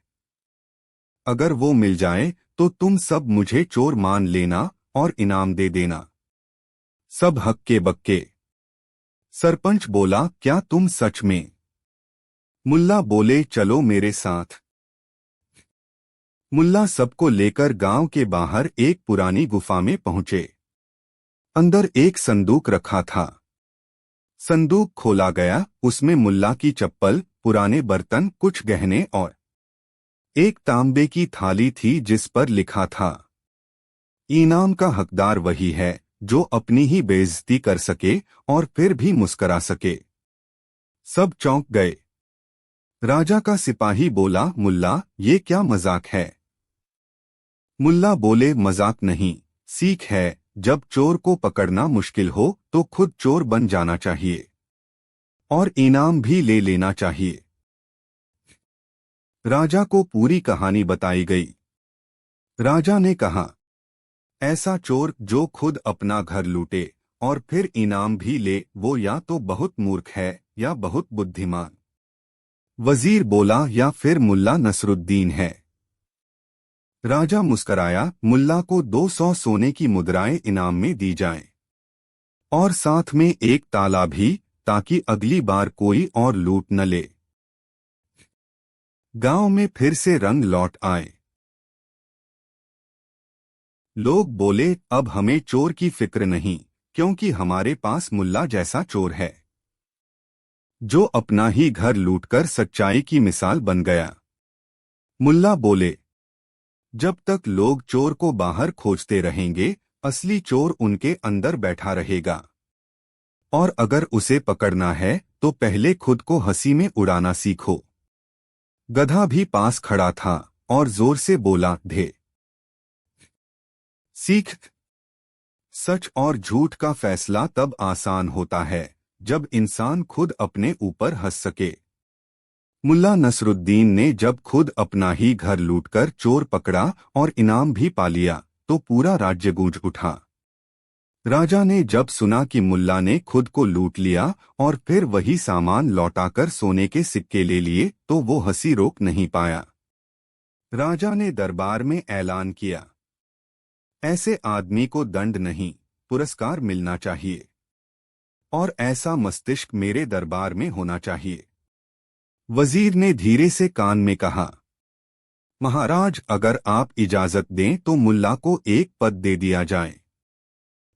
Speaker 1: अगर वो मिल जाए तो तुम सब मुझे चोर मान लेना और इनाम दे देना। सब हक्के बक्के। सरपंच बोला, क्या तुम सच में? मुल्ला बोले, चलो मेरे साथ। मुल्ला सबको लेकर गांव के बाहर एक पुरानी गुफा में पहुंचे। अंदर एक संदूक रखा था। संदूक खोला गया, उसमें मुल्ला की चप्पल, पुराने बर्तन, कुछ गहने और एक तांबे की थाली थी जिस पर लिखा था, इनाम का हकदार वही है जो अपनी ही बेइज्जती कर सके और फिर भी मुस्करा सके। सब चौंक गए। राजा का सिपाही बोला, मुल्ला, ये क्या मजाक है? मुल्ला बोले, मजाक नहीं, सीख है। जब चोर को पकड़ना मुश्किल हो तो खुद चोर बन जाना चाहिए और इनाम भी ले लेना चाहिए। राजा को पूरी कहानी बताई गई। राजा ने कहा, ऐसा चोर जो खुद अपना घर लूटे और फिर इनाम भी ले, वो या तो बहुत मूर्ख है या बहुत बुद्धिमान। वजीर बोला, या फिर मुल्ला नसरुद्दीन है। राजा मुस्कराया, मुल्ला को 200 सोने की मुद्राएं इनाम में दी जाएं और साथ में एक ताला भी, ताकि अगली बार कोई और लूट न ले। गांव में फिर से रंग लौट आए। लोग बोले, अब हमें चोर की फिक्र नहीं, क्योंकि हमारे पास मुल्ला जैसा चोर है जो अपना ही घर लूटकर सच्चाई की मिसाल बन गया। मुल्ला बोले, जब तक लोग चोर को बाहर खोजते रहेंगे, असली चोर उनके अंदर बैठा रहेगा। और अगर उसे पकड़ना है तो पहले खुद को हंसी में उड़ाना सीखो। गधा भी पास खड़ा था और जोर से बोला, ढे सीख। सच और झूठ का फैसला तब आसान होता है जब इंसान खुद अपने ऊपर हंस सके। मुल्ला नसरुद्दीन ने जब खुद अपना ही घर लूटकर चोर पकड़ा और इनाम भी पा लिया तो पूरा राज्य गूंज उठा। राजा ने जब सुना कि मुल्ला ने खुद को लूट लिया और फिर वही सामान लौटाकर सोने के सिक्के ले लिए तो वो हंसी रोक नहीं पाया। राजा ने दरबार में ऐलान किया, ऐसे आदमी को दंड नहीं, पुरस्कार मिलना चाहिए और ऐसा मस्तिष्क मेरे दरबार में होना चाहिए। वजीर ने धीरे से कान में कहा, महाराज, अगर आप इजाजत दें तो मुल्ला को एक पद दे दिया जाए।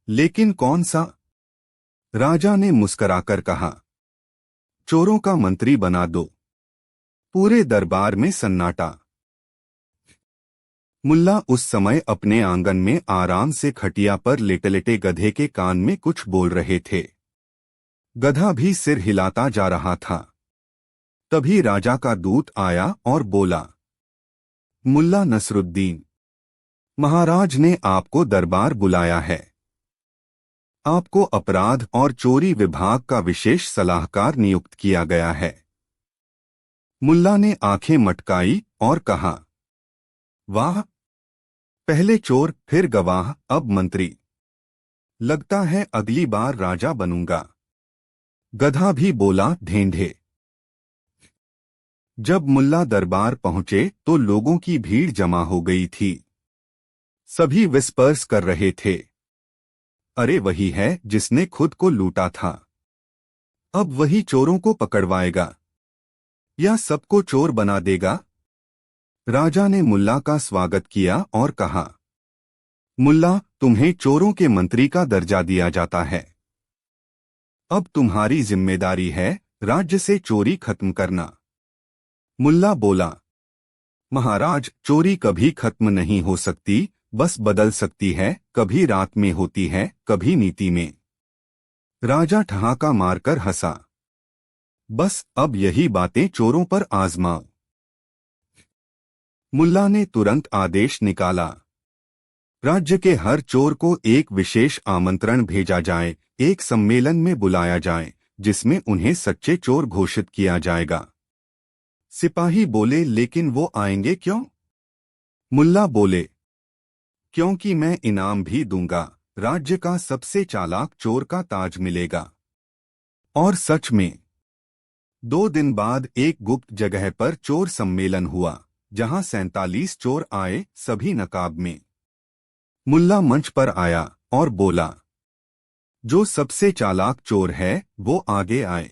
Speaker 1: लेकिन कौन सा? राजा ने मुस्कराकर कहा, चोरों का मंत्री बना दो। पूरे दरबार में सन्नाटा। मुल्ला उस समय अपने आंगन में आराम से खटिया पर लेटे-लेटे गधे के कान में कुछ बोल रहे थे। गधा भी सिर हिलाता जा रहा था। तभी राजा का दूत आया और बोला, मुल्ला नसरुद्दीन, महाराज ने आपको दरबार बुलाया है। आपको अपराध और चोरी विभाग का विशेष सलाहकार नियुक्त किया गया है। मुल्ला ने आंखें मटकाई और कहा, वाह, पहले चोर फिर गवाह अब मंत्री। लगता है अगली बार राजा बनूंगा। गधा भी बोला, ढेंढे। जब मुल्ला दरबार पहुंचे तो लोगों की भीड़ जमा हो गई थी। सभी विस्पर्स कर रहे थे, अरे वही है जिसने खुद को लूटा था। अब वही चोरों को पकड़वाएगा या सबको चोर बना देगा। राजा ने मुल्ला का स्वागत किया और कहा, मुल्ला, तुम्हें चोरों के मंत्री का दर्जा दिया जाता है। अब तुम्हारी जिम्मेदारी है राज्य से चोरी खत्म करना। मुल्ला बोला, महाराज, चोरी कभी खत्म नहीं हो सकती, बस बदल सकती है। कभी रात में होती है, कभी नीति में। राजा ठहाका मारकर हंसा, बस अब यही बातें चोरों पर आजमाओ। मुल्ला ने तुरंत आदेश निकाला, राज्य के हर चोर को एक विशेष आमंत्रण भेजा जाए, एक सम्मेलन में बुलाया जाए जिसमें उन्हें सच्चे चोर घोषित किया जाएगा। सिपाही बोले, लेकिन वो आएंगे क्यों? मुल्ला बोले, क्योंकि मैं इनाम भी दूंगा। राज्य का सबसे चालाक चोर का ताज मिलेगा। और सच में 2 दिन बाद एक गुप्त जगह पर चोर सम्मेलन हुआ जहां 47 चोर आए, सभी नकाब में। मुल्ला मंच पर आया और बोला, जो सबसे चालाक चोर है वो आगे आए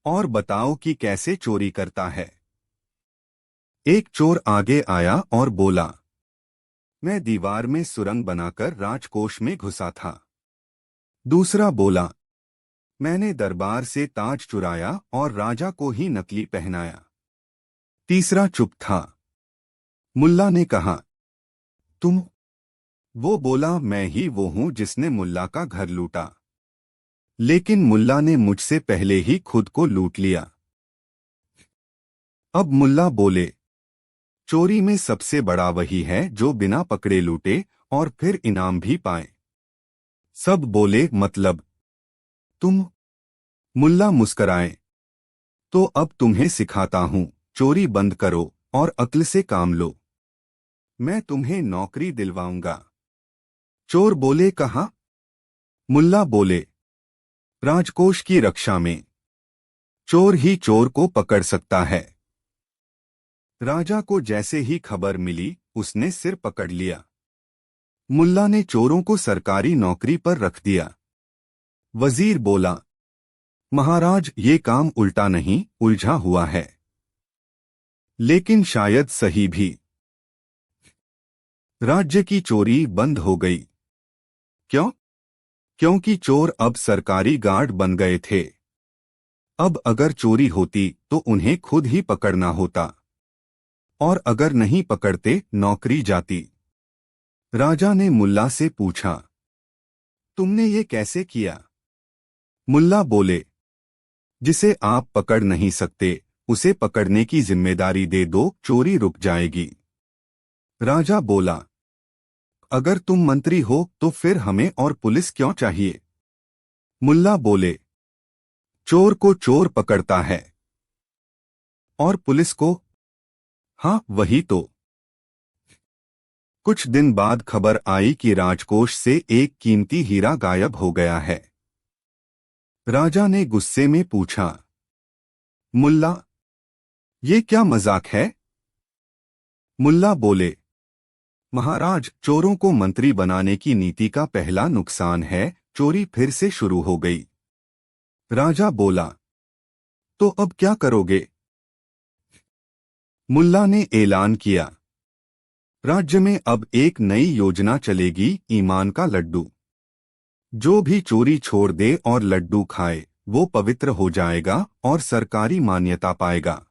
Speaker 1: और बताओ कि कैसे चोरी करता है। एक चोर आगे आया और बोला, मैं दीवार में सुरंग बनाकर राजकोष में घुसा था। दूसरा बोला, मैंने दरबार से ताज चुराया और राजा को ही नकली पहनाया। तीसरा चुप था। मुल्ला ने कहा, तुम? वो बोला, मैं ही वो हूं जिसने मुल्ला का घर लूटा। लेकिन मुल्ला ने मुझसे पहले ही खुद को लूट लिया। अब मुल्ला बोले, चोरी में सबसे बड़ा वही है जो बिना पकड़े लूटे और फिर इनाम भी पाए। सब बोले, मतलब तुम? मुल्ला मुस्कराए, तो अब तुम्हें सिखाता हूं, चोरी बंद करो और अक्ल से काम लो। मैं तुम्हें नौकरी दिलवाऊंगा। चोर बोले, कहाँ? मुल्ला बोले, राजकोष की रक्षा में। चोर ही चोर को पकड़ सकता है। राजा को जैसे ही खबर मिली उसने सिर पकड़ लिया। मुल्ला ने चोरों को सरकारी नौकरी पर रख दिया। वजीर बोला, महाराज, ये काम उल्टा नहीं, उलझा हुआ है। लेकिन शायद सही भी। राज्य की चोरी बंद हो गई। क्यों? क्योंकि चोर अब सरकारी गार्ड बन गए थे। अब अगर चोरी होती तो उन्हें खुद ही पकड़ना होता और अगर नहीं पकड़ते नौकरी जाती। राजा ने मुल्ला से पूछा, तुमने ये कैसे किया? मुल्ला बोले, जिसे आप पकड़ नहीं सकते उसे पकड़ने की जिम्मेदारी दे दो, चोरी रुक जाएगी। राजा बोला, अगर तुम मंत्री हो तो फिर हमें और पुलिस क्यों चाहिए? मुल्ला बोले, चोर को चोर पकड़ता है। और पुलिस को? हाँ, वही तो। कुछ दिन बाद खबर आई कि राजकोष से एक कीमती हीरा गायब हो गया है। राजा ने गुस्से में पूछा, मुल्ला, ये क्या मजाक है? मुल्ला बोले, महाराज, चोरों को मंत्री बनाने की नीति का पहला नुकसान है, चोरी फिर से शुरू हो गई। राजा बोला, तो अब क्या करोगे? मुल्ला ने ऐलान किया, राज्य में अब एक नई योजना चलेगी, ईमान का लड्डू। जो भी चोरी छोड़ दे और लड्डू खाए वो पवित्र हो जाएगा और सरकारी मान्यता पाएगा।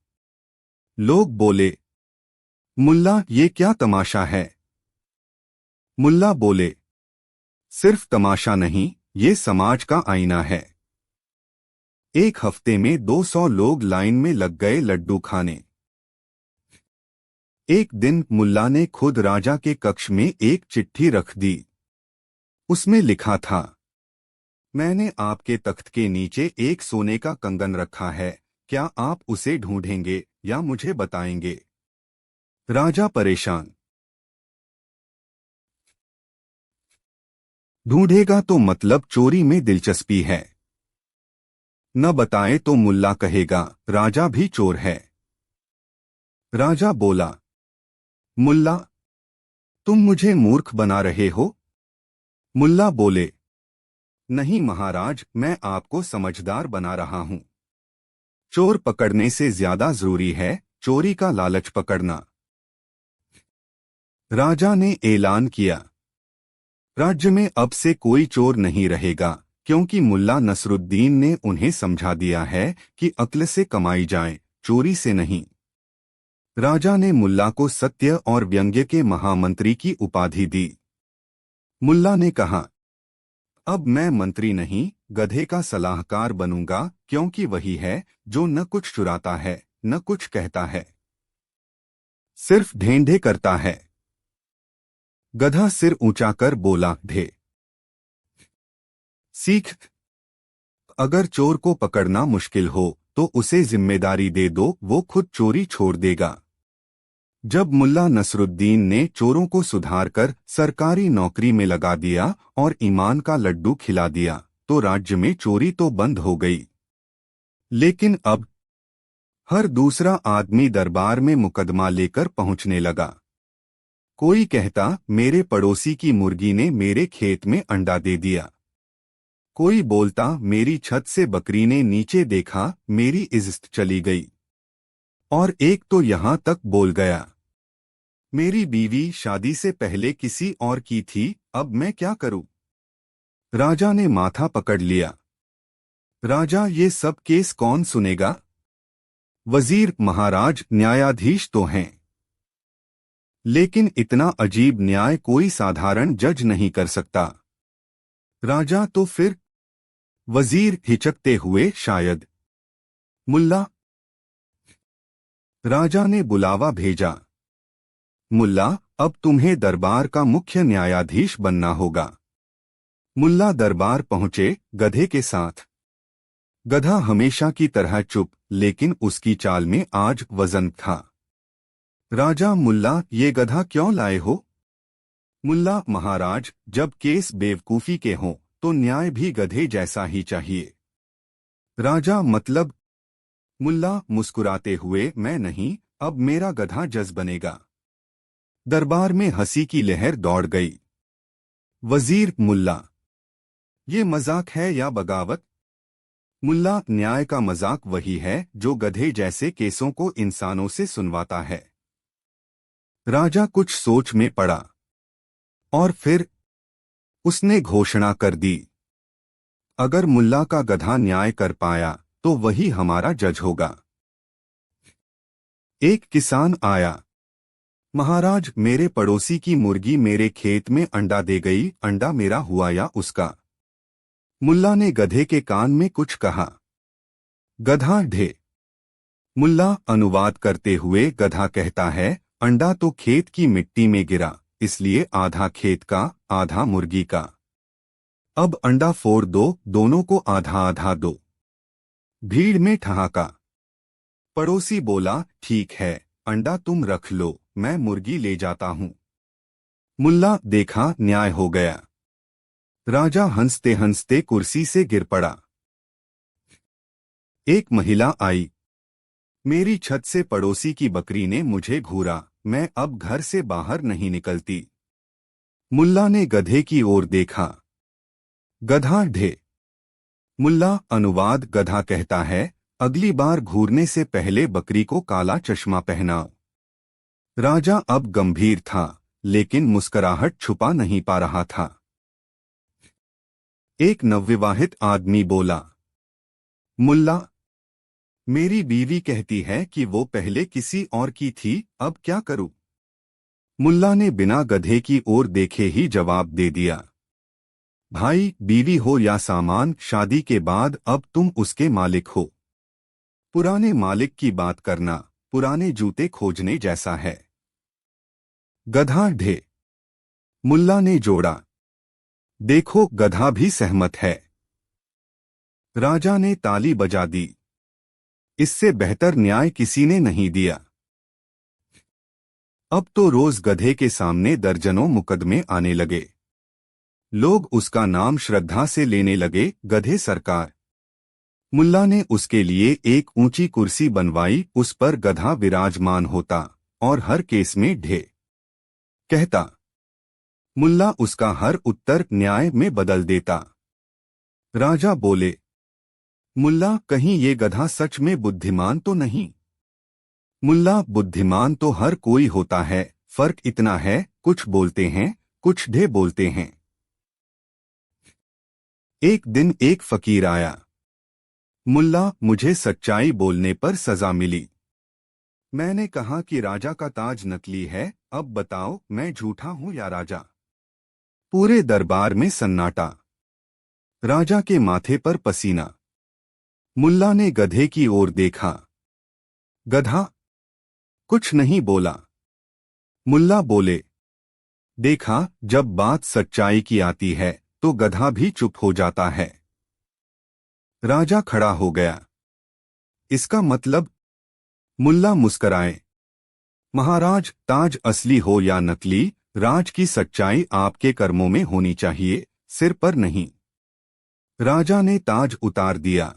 Speaker 1: लोग बोले, मुल्ला, ये क्या तमाशा है? मुल्ला बोले, सिर्फ तमाशा नहीं, ये समाज का आईना है। एक हफ्ते में 200 लोग लाइन में लग गए लड्डू खाने। एक दिन मुल्ला ने खुद राजा के कक्ष में एक चिट्ठी रख दी। उसमें लिखा था, मैंने आपके तख्त के नीचे एक सोने का कंगन रखा है, क्या आप उसे ढूंढेंगे या मुझे बताएंगे? राजा परेशान, ढूंढेगा तो मतलब चोरी में दिलचस्पी है, न बताए तो मुल्ला कहेगा राजा भी चोर है। राजा बोला, मुल्ला, तुम मुझे मूर्ख बना रहे हो? मुल्ला बोले, नहीं महाराज, मैं आपको समझदार बना रहा हूं। चोर पकड़ने से ज्यादा जरूरी है चोरी का लालच पकड़ना। राजा ने ऐलान किया, राज्य में अब से कोई चोर नहीं रहेगा, क्योंकि मुल्ला नसरुद्दीन ने उन्हें समझा दिया है कि अक्ल से कमाई जाए, चोरी से नहीं। राजा ने मुल्ला को सत्य और व्यंग्य के महामंत्री की उपाधि दी। मुल्ला ने कहा, अब मैं मंत्री नहीं, गधे का सलाहकार बनूंगा, क्योंकि वही है जो न कुछ चुराता है न कुछ कहता है, सिर्फ ढेंढे करता है। गधा सिर ऊंचा कर बोला, ढे सीख। अगर चोर को पकड़ना मुश्किल हो तो उसे जिम्मेदारी दे दो, वो खुद चोरी छोड़ देगा। जब मुल्ला नसरुद्दीन ने चोरों को सुधारकर सरकारी नौकरी में लगा दिया और ईमान का लड्डू खिला दिया, तो राज्य में चोरी तो बंद हो गई। लेकिन अब हर दूसरा आदमी दरबार में मुकदमा लेकर पहुंचने लगा। कोई कहता, मेरे पड़ोसी की मुर्गी ने मेरे खेत में अंडा दे दिया। कोई बोलता, मेरी छत से बकरी ने नीचे देखा, मेरी इज्जत चली गई। और एक तो यहां तक बोल गया, मेरी बीवी शादी से पहले किसी और की थी, अब मैं क्या करूं? राजा ने माथा पकड़ लिया। राजा, ये सब केस कौन सुनेगा? वजीर, महाराज, न्यायाधीश तो हैं, लेकिन इतना अजीब न्याय कोई साधारण जज नहीं कर सकता। राजा, तो फिर? वजीर हिचकते हुए, शायद। मुल्ला। राजा ने बुलावा भेजा। मुल्ला, अब तुम्हें दरबार का मुख्य न्यायाधीश बनना होगा। मुल्ला दरबार पहुंचे, गधे के साथ। गधा हमेशा की तरह चुप, लेकिन उसकी चाल में आज वजन था। राजा, मुल्ला, ये गधा क्यों लाए हो? मुल्ला, महाराज, जब केस बेवकूफी के हों तो न्याय भी गधे जैसा ही चाहिए। राजा, मतलब? मुल्ला मुस्कुराते हुए, मैं नहीं, अब मेरा गधा जज बनेगा। दरबार में हंसी की लहर दौड़ गई। वजीर, मुल्ला, ये मजाक है या बगावत? मुल्ला, न्याय का मजाक वही है जो गधे जैसे केसों को इंसानों से सुनवाता है। राजा कुछ सोच में पड़ा और फिर उसने घोषणा कर दी, अगर मुल्ला का गधा न्याय कर पाया तो वही हमारा जज होगा। एक किसान आया, महाराज, मेरे पड़ोसी की मुर्गी मेरे खेत में अंडा दे गई, अंडा मेरा हुआ या उसका? मुल्ला ने गधे के कान में कुछ कहा। गधा ढे। मुल्ला अनुवाद करते हुए गधा कहता है, अंडा तो खेत की मिट्टी में गिरा, इसलिए आधा खेत का आधा मुर्गी का। अब अंडा फोड़ दो, दोनों को आधा आधा दो। भीड़ में ठहाका। पड़ोसी बोला, ठीक है, अंडा तुम रख लो, मैं मुर्गी ले जाता हूं। मुल्ला देखा न्याय हो गया। राजा हंसते हंसते कुर्सी से गिर पड़ा। एक महिला आई। मेरी छत से पड़ोसी की बकरी ने मुझे घूरा, मैं अब घर से बाहर नहीं निकलती। मुल्ला ने गधे की ओर देखा। गधा ढे। मुल्ला अनुवाद गधा कहता है, अगली बार घूरने से पहले बकरी को काला चश्मा पहनाओ। राजा अब गंभीर था, लेकिन मुस्कुराहट छुपा नहीं पा रहा था। एक नवविवाहित आदमी बोला, मुल्ला, मेरी बीवी कहती है कि वो पहले किसी और की थी, अब क्या करूं? मुल्ला ने बिना गधे की ओर देखे ही जवाब दे दिया, भाई, बीवी हो या सामान, शादी के बाद अब तुम उसके मालिक हो। पुराने मालिक की बात करना पुराने जूते खोजने जैसा है। गधा ढे। मुल्ला ने जोड़ा। देखो, गधा भी सहमत है। राजा ने ताली बजा दी। इससे बेहतर न्याय किसी ने नहीं दिया। अब तो रोज गधे के सामने दर्जनों मुकदमे आने लगे। लोग उसका नाम श्रद्धा से लेने लगे, गधे सरकार। मुल्ला ने उसके लिए एक ऊंची कुर्सी बनवाई, उस पर गधा विराजमान होता और हर केस में ढे कहता। मुल्ला उसका हर उत्तर न्याय में बदल देता। राजा बोले, मुल्ला, कहीं ये गधा सच में बुद्धिमान तो नहीं? मुल्ला, बुद्धिमान तो हर कोई होता है, फर्क इतना है, कुछ बोलते हैं, कुछ ढे बोलते हैं। एक दिन एक फकीर आया। मुल्ला, मुझे सच्चाई बोलने पर सजा मिली। मैंने कहा कि राजा का ताज नकली है, अब बताओ मैं झूठा हूं या राजा? पूरे दरबार में सन्नाटा। राजा के माथे पर पसीना। मुल्ला ने गधे की ओर देखा। गधा कुछ नहीं बोला। मुल्ला बोले, देखा, जब बात सच्चाई की आती है तो गधा भी चुप हो जाता है। राजा खड़ा हो गया। इसका मतलब? मुल्ला मुस्कराए। महाराज, ताज असली हो या नकली, राज की सच्चाई आपके कर्मों में होनी चाहिए, सिर पर नहीं। राजा ने ताज उतार दिया।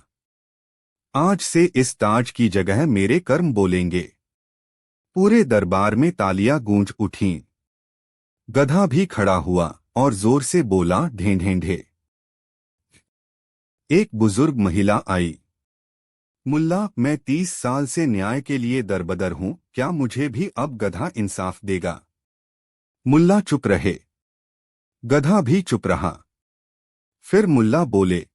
Speaker 1: आज से इस ताज की जगह मेरे कर्म बोलेंगे। पूरे दरबार में तालियां गूंज उठीं। गधा भी खड़ा हुआ और जोर से बोला, ढें ढें ढे। एक बुजुर्ग महिला आई। मुल्ला, मैं 30 साल से न्याय के लिए दरबदर हूं, क्या मुझे भी अब गधा इंसाफ देगा? मुल्ला चुप रहे। गधा भी चुप रहा। फिर मुल्ला बोले,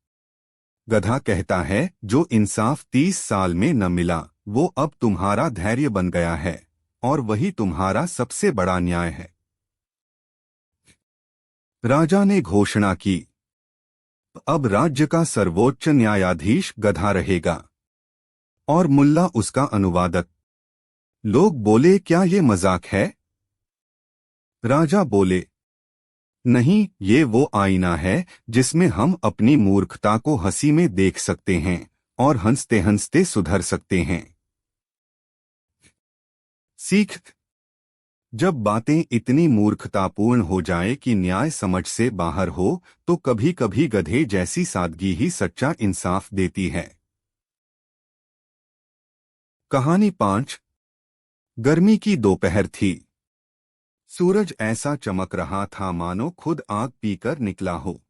Speaker 1: गधा कहता है, जो इंसाफ 30 साल में न मिला वो अब तुम्हारा धैर्य बन गया है, और वही तुम्हारा सबसे बड़ा न्याय है। राजा ने घोषणा की, अब राज्य का सर्वोच्च न्यायाधीश गधा रहेगा। और मुल्ला उसका अनुवादक। लोग बोले, क्या ये मजाक है? राजा बोले, नहीं, ये वो आईना है जिसमें हम अपनी मूर्खता को हंसी में देख सकते हैं और हंसते हंसते सुधर सकते हैं। सीख। जब बातें इतनी मूर्खतापूर्ण हो जाए कि न्याय समझ से बाहर हो, तो कभी कभी गधे जैसी सादगी ही सच्चा इंसाफ देती है। कहानी 5। गर्मी की दोपहर थी। सूरज ऐसा चमक रहा था मानो खुद आग पीकर निकला हो।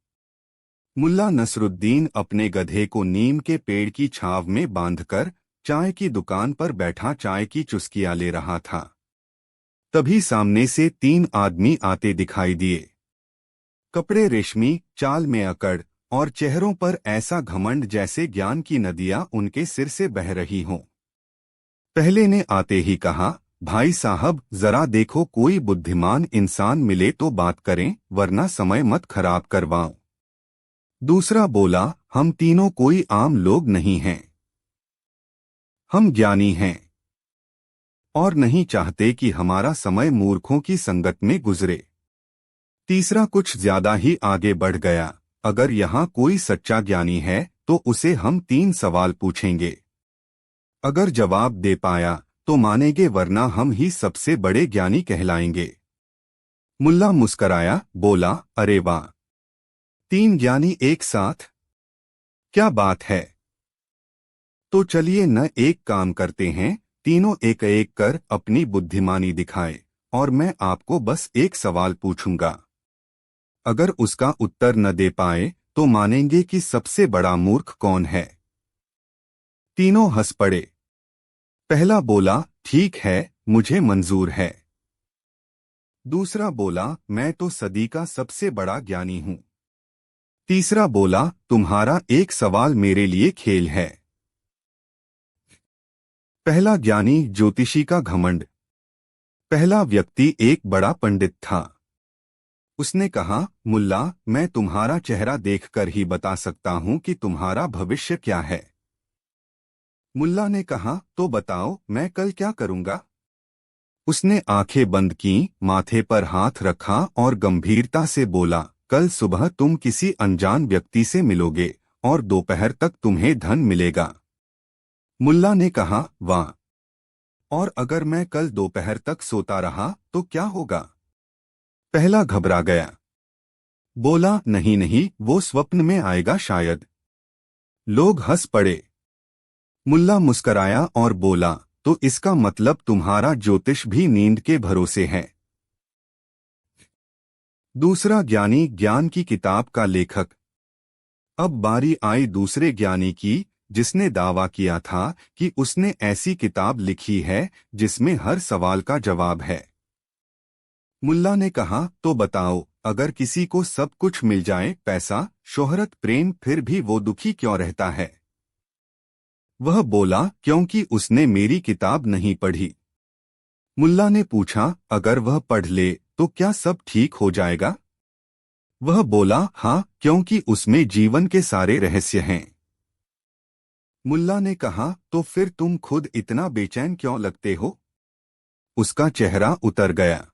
Speaker 1: मुल्ला नसरुद्दीन अपने गधे को नीम के पेड़ की छांव में बांधकर चाय की दुकान पर बैठा चाय की चुस्कियां ले रहा था। तभी सामने से 3 आदमी आते दिखाई दिए। कपड़े रेशमी, चाल में अकड़ और चेहरों पर ऐसा घमंड जैसे ज्ञान की नदियां उनके सिर से बह रही हों। पहले ने आते ही कहा, भाई साहब, जरा देखो, कोई बुद्धिमान इंसान मिले तो बात करें, वरना समय मत खराब करवाओ। दूसरा बोला, हम तीनों कोई आम लोग नहीं हैं। हम ज्ञानी हैं और नहीं चाहते कि हमारा समय मूर्खों की संगत में गुजरे। तीसरा कुछ ज्यादा ही आगे बढ़ गया, अगर यहाँ कोई सच्चा ज्ञानी है तो उसे हम 3 सवाल पूछेंगे। अगर जवाब दे पाया तो मानेंगे, वरना हम ही सबसे बड़े ज्ञानी कहलाएंगे। मुल्ला मुस्कराया, बोला, अरे वाह, 3 ज्ञानी एक साथ, क्या बात है। तो चलिए न एक काम करते हैं, तीनों एक एक कर अपनी बुद्धिमानी दिखाए और मैं आपको बस एक सवाल पूछूंगा। अगर उसका उत्तर न दे पाए तो मानेंगे कि सबसे बड़ा मूर्ख कौन है। तीनों हंस पड़े। पहला बोला, ठीक है, मुझे मंजूर है। दूसरा बोला, मैं तो सदी का सबसे बड़ा ज्ञानी हूं। तीसरा बोला, तुम्हारा एक सवाल मेरे लिए खेल है। पहला ज्ञानी ज्योतिषी का घमंड। पहला व्यक्ति एक बड़ा पंडित था। उसने कहा, मुल्ला, मैं तुम्हारा चेहरा देखकर ही बता सकता हूं कि तुम्हारा भविष्य क्या है। मुल्ला ने कहा, तो बताओ, मैं कल क्या करूंगा। उसने आंखें बंद की, माथे पर हाथ रखा और गंभीरता से बोला, कल सुबह तुम किसी अनजान व्यक्ति से मिलोगे और दोपहर तक तुम्हें धन मिलेगा। मुल्ला ने कहा, वाह, और अगर मैं कल दोपहर तक सोता रहा तो क्या होगा। पहला घबरा गया, बोला, नहीं नहीं, वो स्वप्न में आएगा शायद। लोग हंस पड़े। मुल्ला मुस्कराया और बोला, तो इसका मतलब तुम्हारा ज्योतिष भी नींद के भरोसे है। दूसरा ज्ञानी ज्ञान की किताब का लेखक। अब बारी आई दूसरे ज्ञानी की, जिसने दावा किया था कि उसने ऐसी किताब लिखी है जिसमें हर सवाल का जवाब है। मुल्ला ने कहा, तो बताओ, अगर किसी को सब कुछ मिल जाए, पैसा, शोहरत, प्रेम, फिर भी वो दुखी क्यों रहता है। वह बोला, क्योंकि उसने मेरी किताब नहीं पढ़ी। मुल्ला ने पूछा, अगर वह पढ़ ले तो क्या सब ठीक हो जाएगा। वह बोला, हाँ, क्योंकि उसमें जीवन के सारे रहस्य हैं। मुल्ला ने कहा, तो फिर तुम खुद इतना बेचैन क्यों लगते हो। उसका चेहरा उतर गया।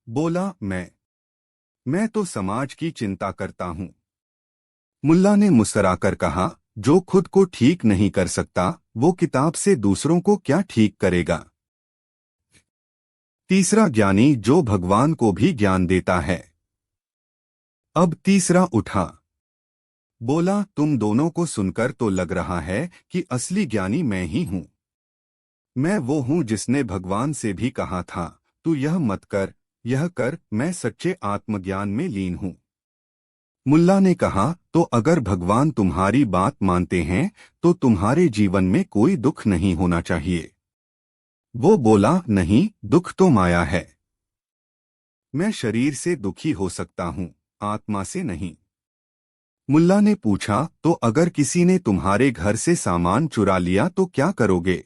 Speaker 1: बोला, मैं तो समाज की चिंता करता हूं। मुल्ला ने मुस्कुराकर कहा, जो खुद को ठीक नहीं कर सकता वो किताब से दूसरों को क्या ठीक करेगा। तीसरा ज्ञानी जो भगवान को भी ज्ञान देता है। अब तीसरा उठा, बोला, तुम दोनों को सुनकर तो लग रहा है कि असली ज्ञानी मैं ही हूं। मैं वो हूं जिसने भगवान से भी कहा था, तू यह मत कर, यह कर, मैं सच्चे आत्मज्ञान में लीन हूं। मुल्ला ने कहा, तो अगर भगवान तुम्हारी बात मानते हैं तो तुम्हारे जीवन में कोई दुख नहीं होना चाहिए। वो बोला, नहीं, दुख तो माया है। मैं शरीर से दुखी हो सकता हूं, आत्मा से नहीं। मुल्ला ने पूछा, तो अगर किसी ने तुम्हारे घर से सामान चुरा लिया तो क्या करोगे।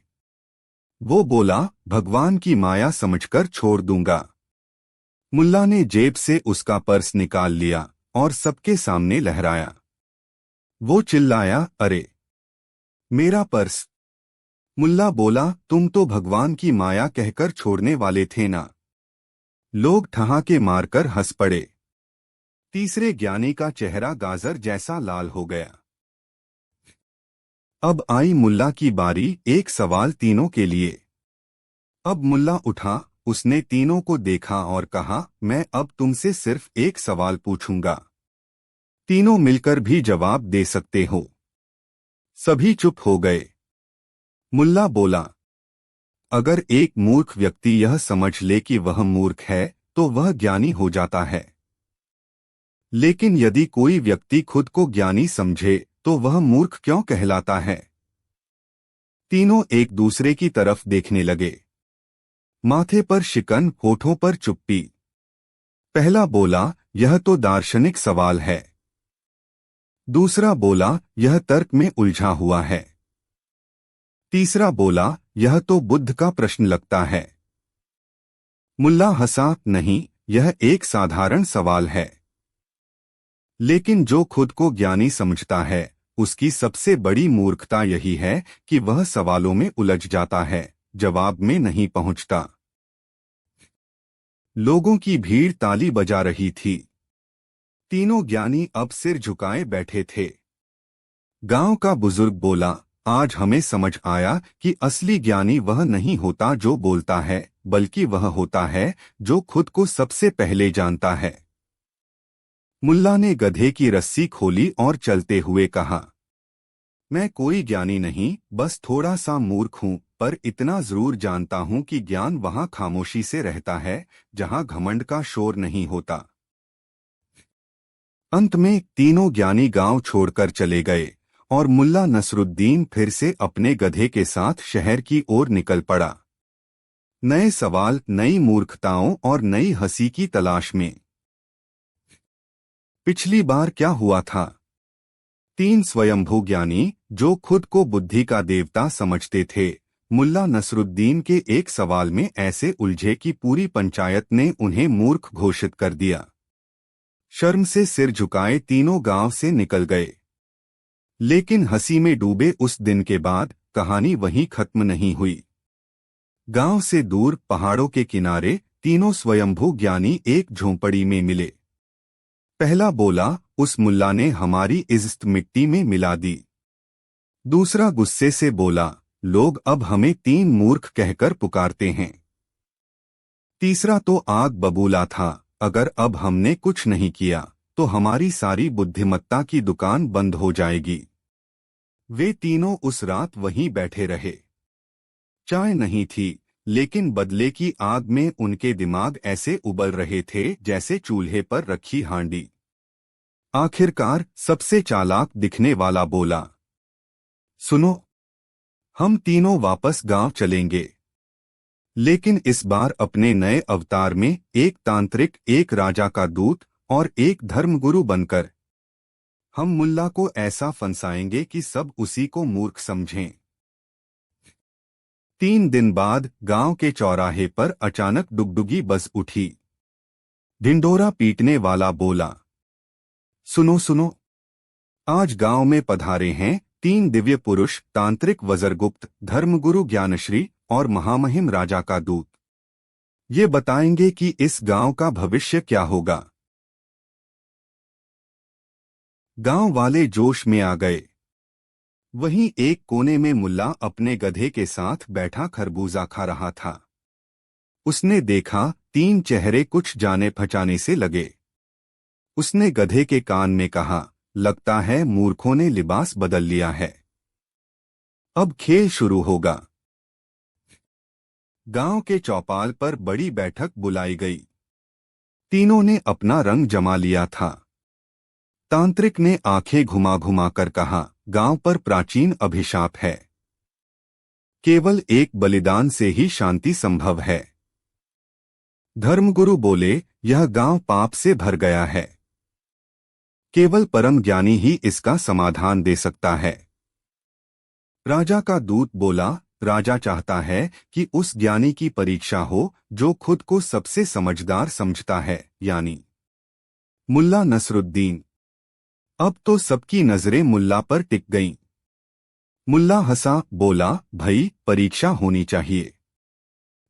Speaker 1: वो बोला, भगवान की माया समझकर छोड़ दूंगा। मुल्ला ने जेब से उसका पर्स निकाल लिया और सबके सामने लहराया। वो चिल्लाया, अरे, मेरा पर्स। मुल्ला बोला, तुम तो भगवान की माया कहकर छोड़ने वाले थे ना। लोग ठहाके मारकर हंस पड़े। तीसरे ज्ञानी का चेहरा गाजर जैसा लाल हो गया। अब आई मुल्ला की बारी, एक सवाल तीनों के लिए। अब मुल्ला उठा, उसने तीनों को देखा और कहा, मैं अब तुमसे सिर्फ एक सवाल पूछूंगा। तीनों मिलकर भी जवाब दे सकते हो। सभी चुप हो गए। मुल्ला बोला, अगर एक मूर्ख व्यक्ति यह समझ ले कि वह मूर्ख है तो वह ज्ञानी हो जाता है, लेकिन यदि कोई व्यक्ति खुद को ज्ञानी समझे तो वह मूर्ख क्यों कहलाता है। तीनों एक दूसरे की तरफ देखने लगे। माथे पर शिकन, होठों पर चुप्पी। पहला बोला, यह तो दार्शनिक सवाल है। दूसरा बोला, यह तर्क में उलझा हुआ है। तीसरा बोला, यह तो बुद्ध का प्रश्न लगता है। मुल्ला हंसा, नहीं, यह एक साधारण सवाल है। लेकिन जो खुद को ज्ञानी समझता है उसकी सबसे बड़ी मूर्खता यही है कि वह सवालों में उलझ जाता है, जवाब में नहीं पहुंचता। लोगों की भीड़ ताली बजा रही थी। तीनों ज्ञानी अब सिर झुकाए बैठे थे। गांव का बुजुर्ग बोला, आज हमें समझ आया कि असली ज्ञानी वह नहीं होता जो बोलता है, बल्कि वह होता है जो खुद को सबसे पहले जानता है। मुल्ला ने गधे की रस्सी खोली और चलते हुए कहा, मैं कोई ज्ञानी नहीं, बस थोड़ा सा मूर्ख हूँ, पर इतना जरूर जानता हूँ कि ज्ञान वहाँ खामोशी से रहता है जहाँ घमंड का शोर नहीं होता। अंत में तीनों ज्ञानी गांव छोड़कर चले गए और मुल्ला नसरुद्दीन फिर से अपने गधे के साथ शहर की ओर निकल पड़ा, नए सवाल, नई मूर्खताओं और नई हंसी की तलाश में। पिछली बार क्या हुआ था? तीन स्वयंभू ज्ञानी जो खुद को बुद्धि का देवता समझते थे, मुल्ला नसरुद्दीन के एक सवाल में ऐसे उलझे कि पूरी पंचायत ने उन्हें मूर्ख घोषित कर दिया। शर्म से सिर झुकाए तीनों गांव से निकल गए। लेकिन हंसी में डूबे उस दिन के बाद कहानी वहीं खत्म नहीं हुई। गांव से दूर पहाड़ों के किनारे तीनों स्वयंभू ज्ञानी एक झोंपड़ी में मिले। पहला बोला, उस मुल्ला ने हमारी इज्जत मिट्टी में मिला दी। दूसरा गुस्से से बोला, लोग अब हमें तीन मूर्ख कहकर पुकारते हैं। तीसरा तो आग बबूला था, अगर अब हमने कुछ नहीं किया तो हमारी सारी बुद्धिमत्ता की दुकान बंद हो जाएगी। वे तीनों उस रात वहीं बैठे रहे। चाय नहीं थी, लेकिन बदले की आग में उनके दिमाग ऐसे उबल रहे थे जैसे चूल्हे पर रखी हांडी। आखिरकार सबसे चालाक दिखने वाला बोला, सुनो, हम तीनों वापस गांव चलेंगे, लेकिन इस बार अपने नए अवतार में, एक तांत्रिक, एक राजा का दूत और एक धर्मगुरु बनकर। हम मुल्ला को ऐसा फंसाएंगे कि सब उसी को मूर्ख समझें। 3 दिन बाद गांव के चौराहे पर अचानक डुगडुगी बज उठी। ढिंडोरा पीटने वाला बोला, सुनो सुनो, आज गांव में पधारे हैं 3 दिव्य पुरुष, तांत्रिक वज्रगुप्त, धर्मगुरु ज्ञानश्री और महामहिम राजा का दूत। ये बताएंगे कि इस गांव का भविष्य क्या होगा। गांव वाले जोश में आ गए। वहीं एक कोने में मुल्ला अपने गधे के साथ बैठा खरबूजा खा रहा था। उसने देखा 3 चेहरे कुछ जाने पहचाने से लगे। उसने गधे के कान में कहा, लगता है मूर्खों ने लिबास बदल लिया है। अब खेल शुरू होगा। गांव के चौपाल पर बड़ी बैठक बुलाई गई। तीनों ने अपना रंग जमा लिया था। तांत्रिक ने आंखें घुमा घुमा कर कहा, गांव पर प्राचीन अभिशाप है। केवल एक बलिदान से ही शांति संभव है। धर्मगुरु बोले, यह गांव पाप से भर गया है। केवल परम ज्ञानी ही इसका समाधान दे सकता है। राजा का दूत बोला, राजा चाहता है कि उस ज्ञानी की परीक्षा हो जो खुद को सबसे समझदार समझता है, यानी मुल्ला नसरुद्दीन। अब तो सबकी नजरें मुल्ला पर टिक गईं। मुल्ला हंसा, बोला, भाई, परीक्षा होनी चाहिए,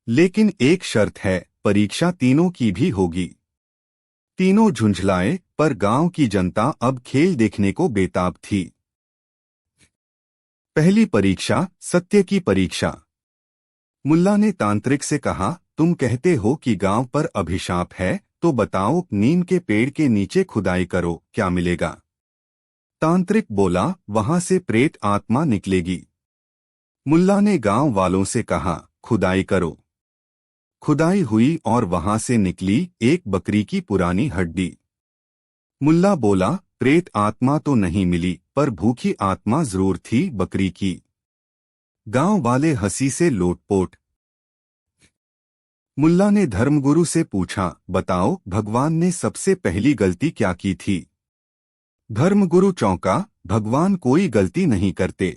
Speaker 1: लेकिन एक शर्त है, परीक्षा तीनों की भी होगी। तीनों झुंझलाए, पर गांव की जनता अब खेल देखने को बेताब थी। पहली परीक्षा, सत्य की परीक्षा। मुल्ला ने तांत्रिक से कहा, तुम कहते हो कि गांव पर अभिशाप है, तो बताओ, नीम के पेड़ के नीचे खुदाई करो, क्या मिलेगा? तांत्रिक बोला, वहां से प्रेत आत्मा निकलेगी। मुल्ला ने गांव वालों से कहा, खुदाई करो। खुदाई हुई और वहां से निकली एक बकरी की पुरानी हड्डी। मुल्ला बोला, प्रेत आत्मा तो नहीं मिली, पर भूखी आत्मा जरूर थी बकरी की। गांव वाले हंसी से लोटपोट। मुल्ला ने धर्मगुरु से पूछा, बताओ, भगवान ने सबसे पहली गलती क्या की थी? धर्मगुरु चौंका, भगवान कोई गलती नहीं करते।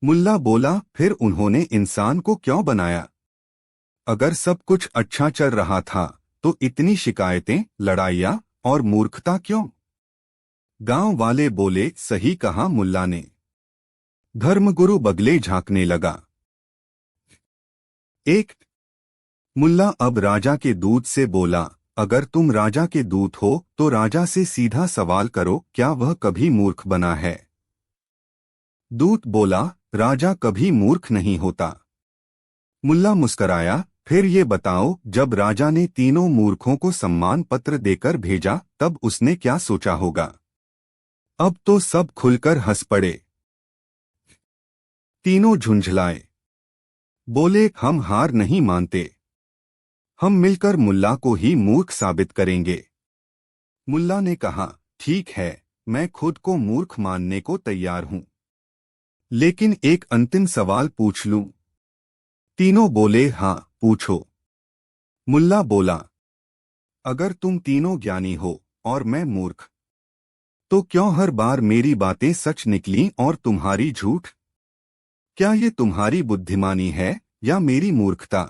Speaker 1: मुल्ला बोला, फिर उन्होंने इंसान को क्यों बनाया? अगर सब कुछ अच्छा चल रहा था तो इतनी शिकायतें, लड़ाइयाँ और मूर्खता क्यों? गांव वाले बोले, सही कहा मुल्ला ने। धर्मगुरु बगले झांकने लगा। एक मुल्ला अब राजा के दूत से बोला, अगर तुम राजा के दूत हो तो राजा से सीधा सवाल करो, क्या वह कभी मूर्ख बना है? दूत बोला, राजा कभी मूर्ख नहीं होता। मुल्ला मुस्कराया, फिर ये बताओ, जब राजा ने तीनों मूर्खों को सम्मान पत्र देकर भेजा तब उसने क्या सोचा होगा? अब तो सब खुलकर हंस पड़े। तीनों झुंझलाए, बोले, हम हार नहीं मानते, हम मिलकर मुल्ला को ही मूर्ख साबित करेंगे। मुल्ला ने कहा, ठीक है, मैं खुद को मूर्ख मानने को तैयार हूं, लेकिन एक अंतिम सवाल पूछ लूं? तीनों बोले, हाँ पूछो। मुल्ला बोला, अगर तुम तीनों ज्ञानी हो और मैं मूर्ख, तो क्यों हर बार मेरी बातें सच निकली और तुम्हारी झूठ? क्या ये तुम्हारी बुद्धिमानी है या मेरी मूर्खता?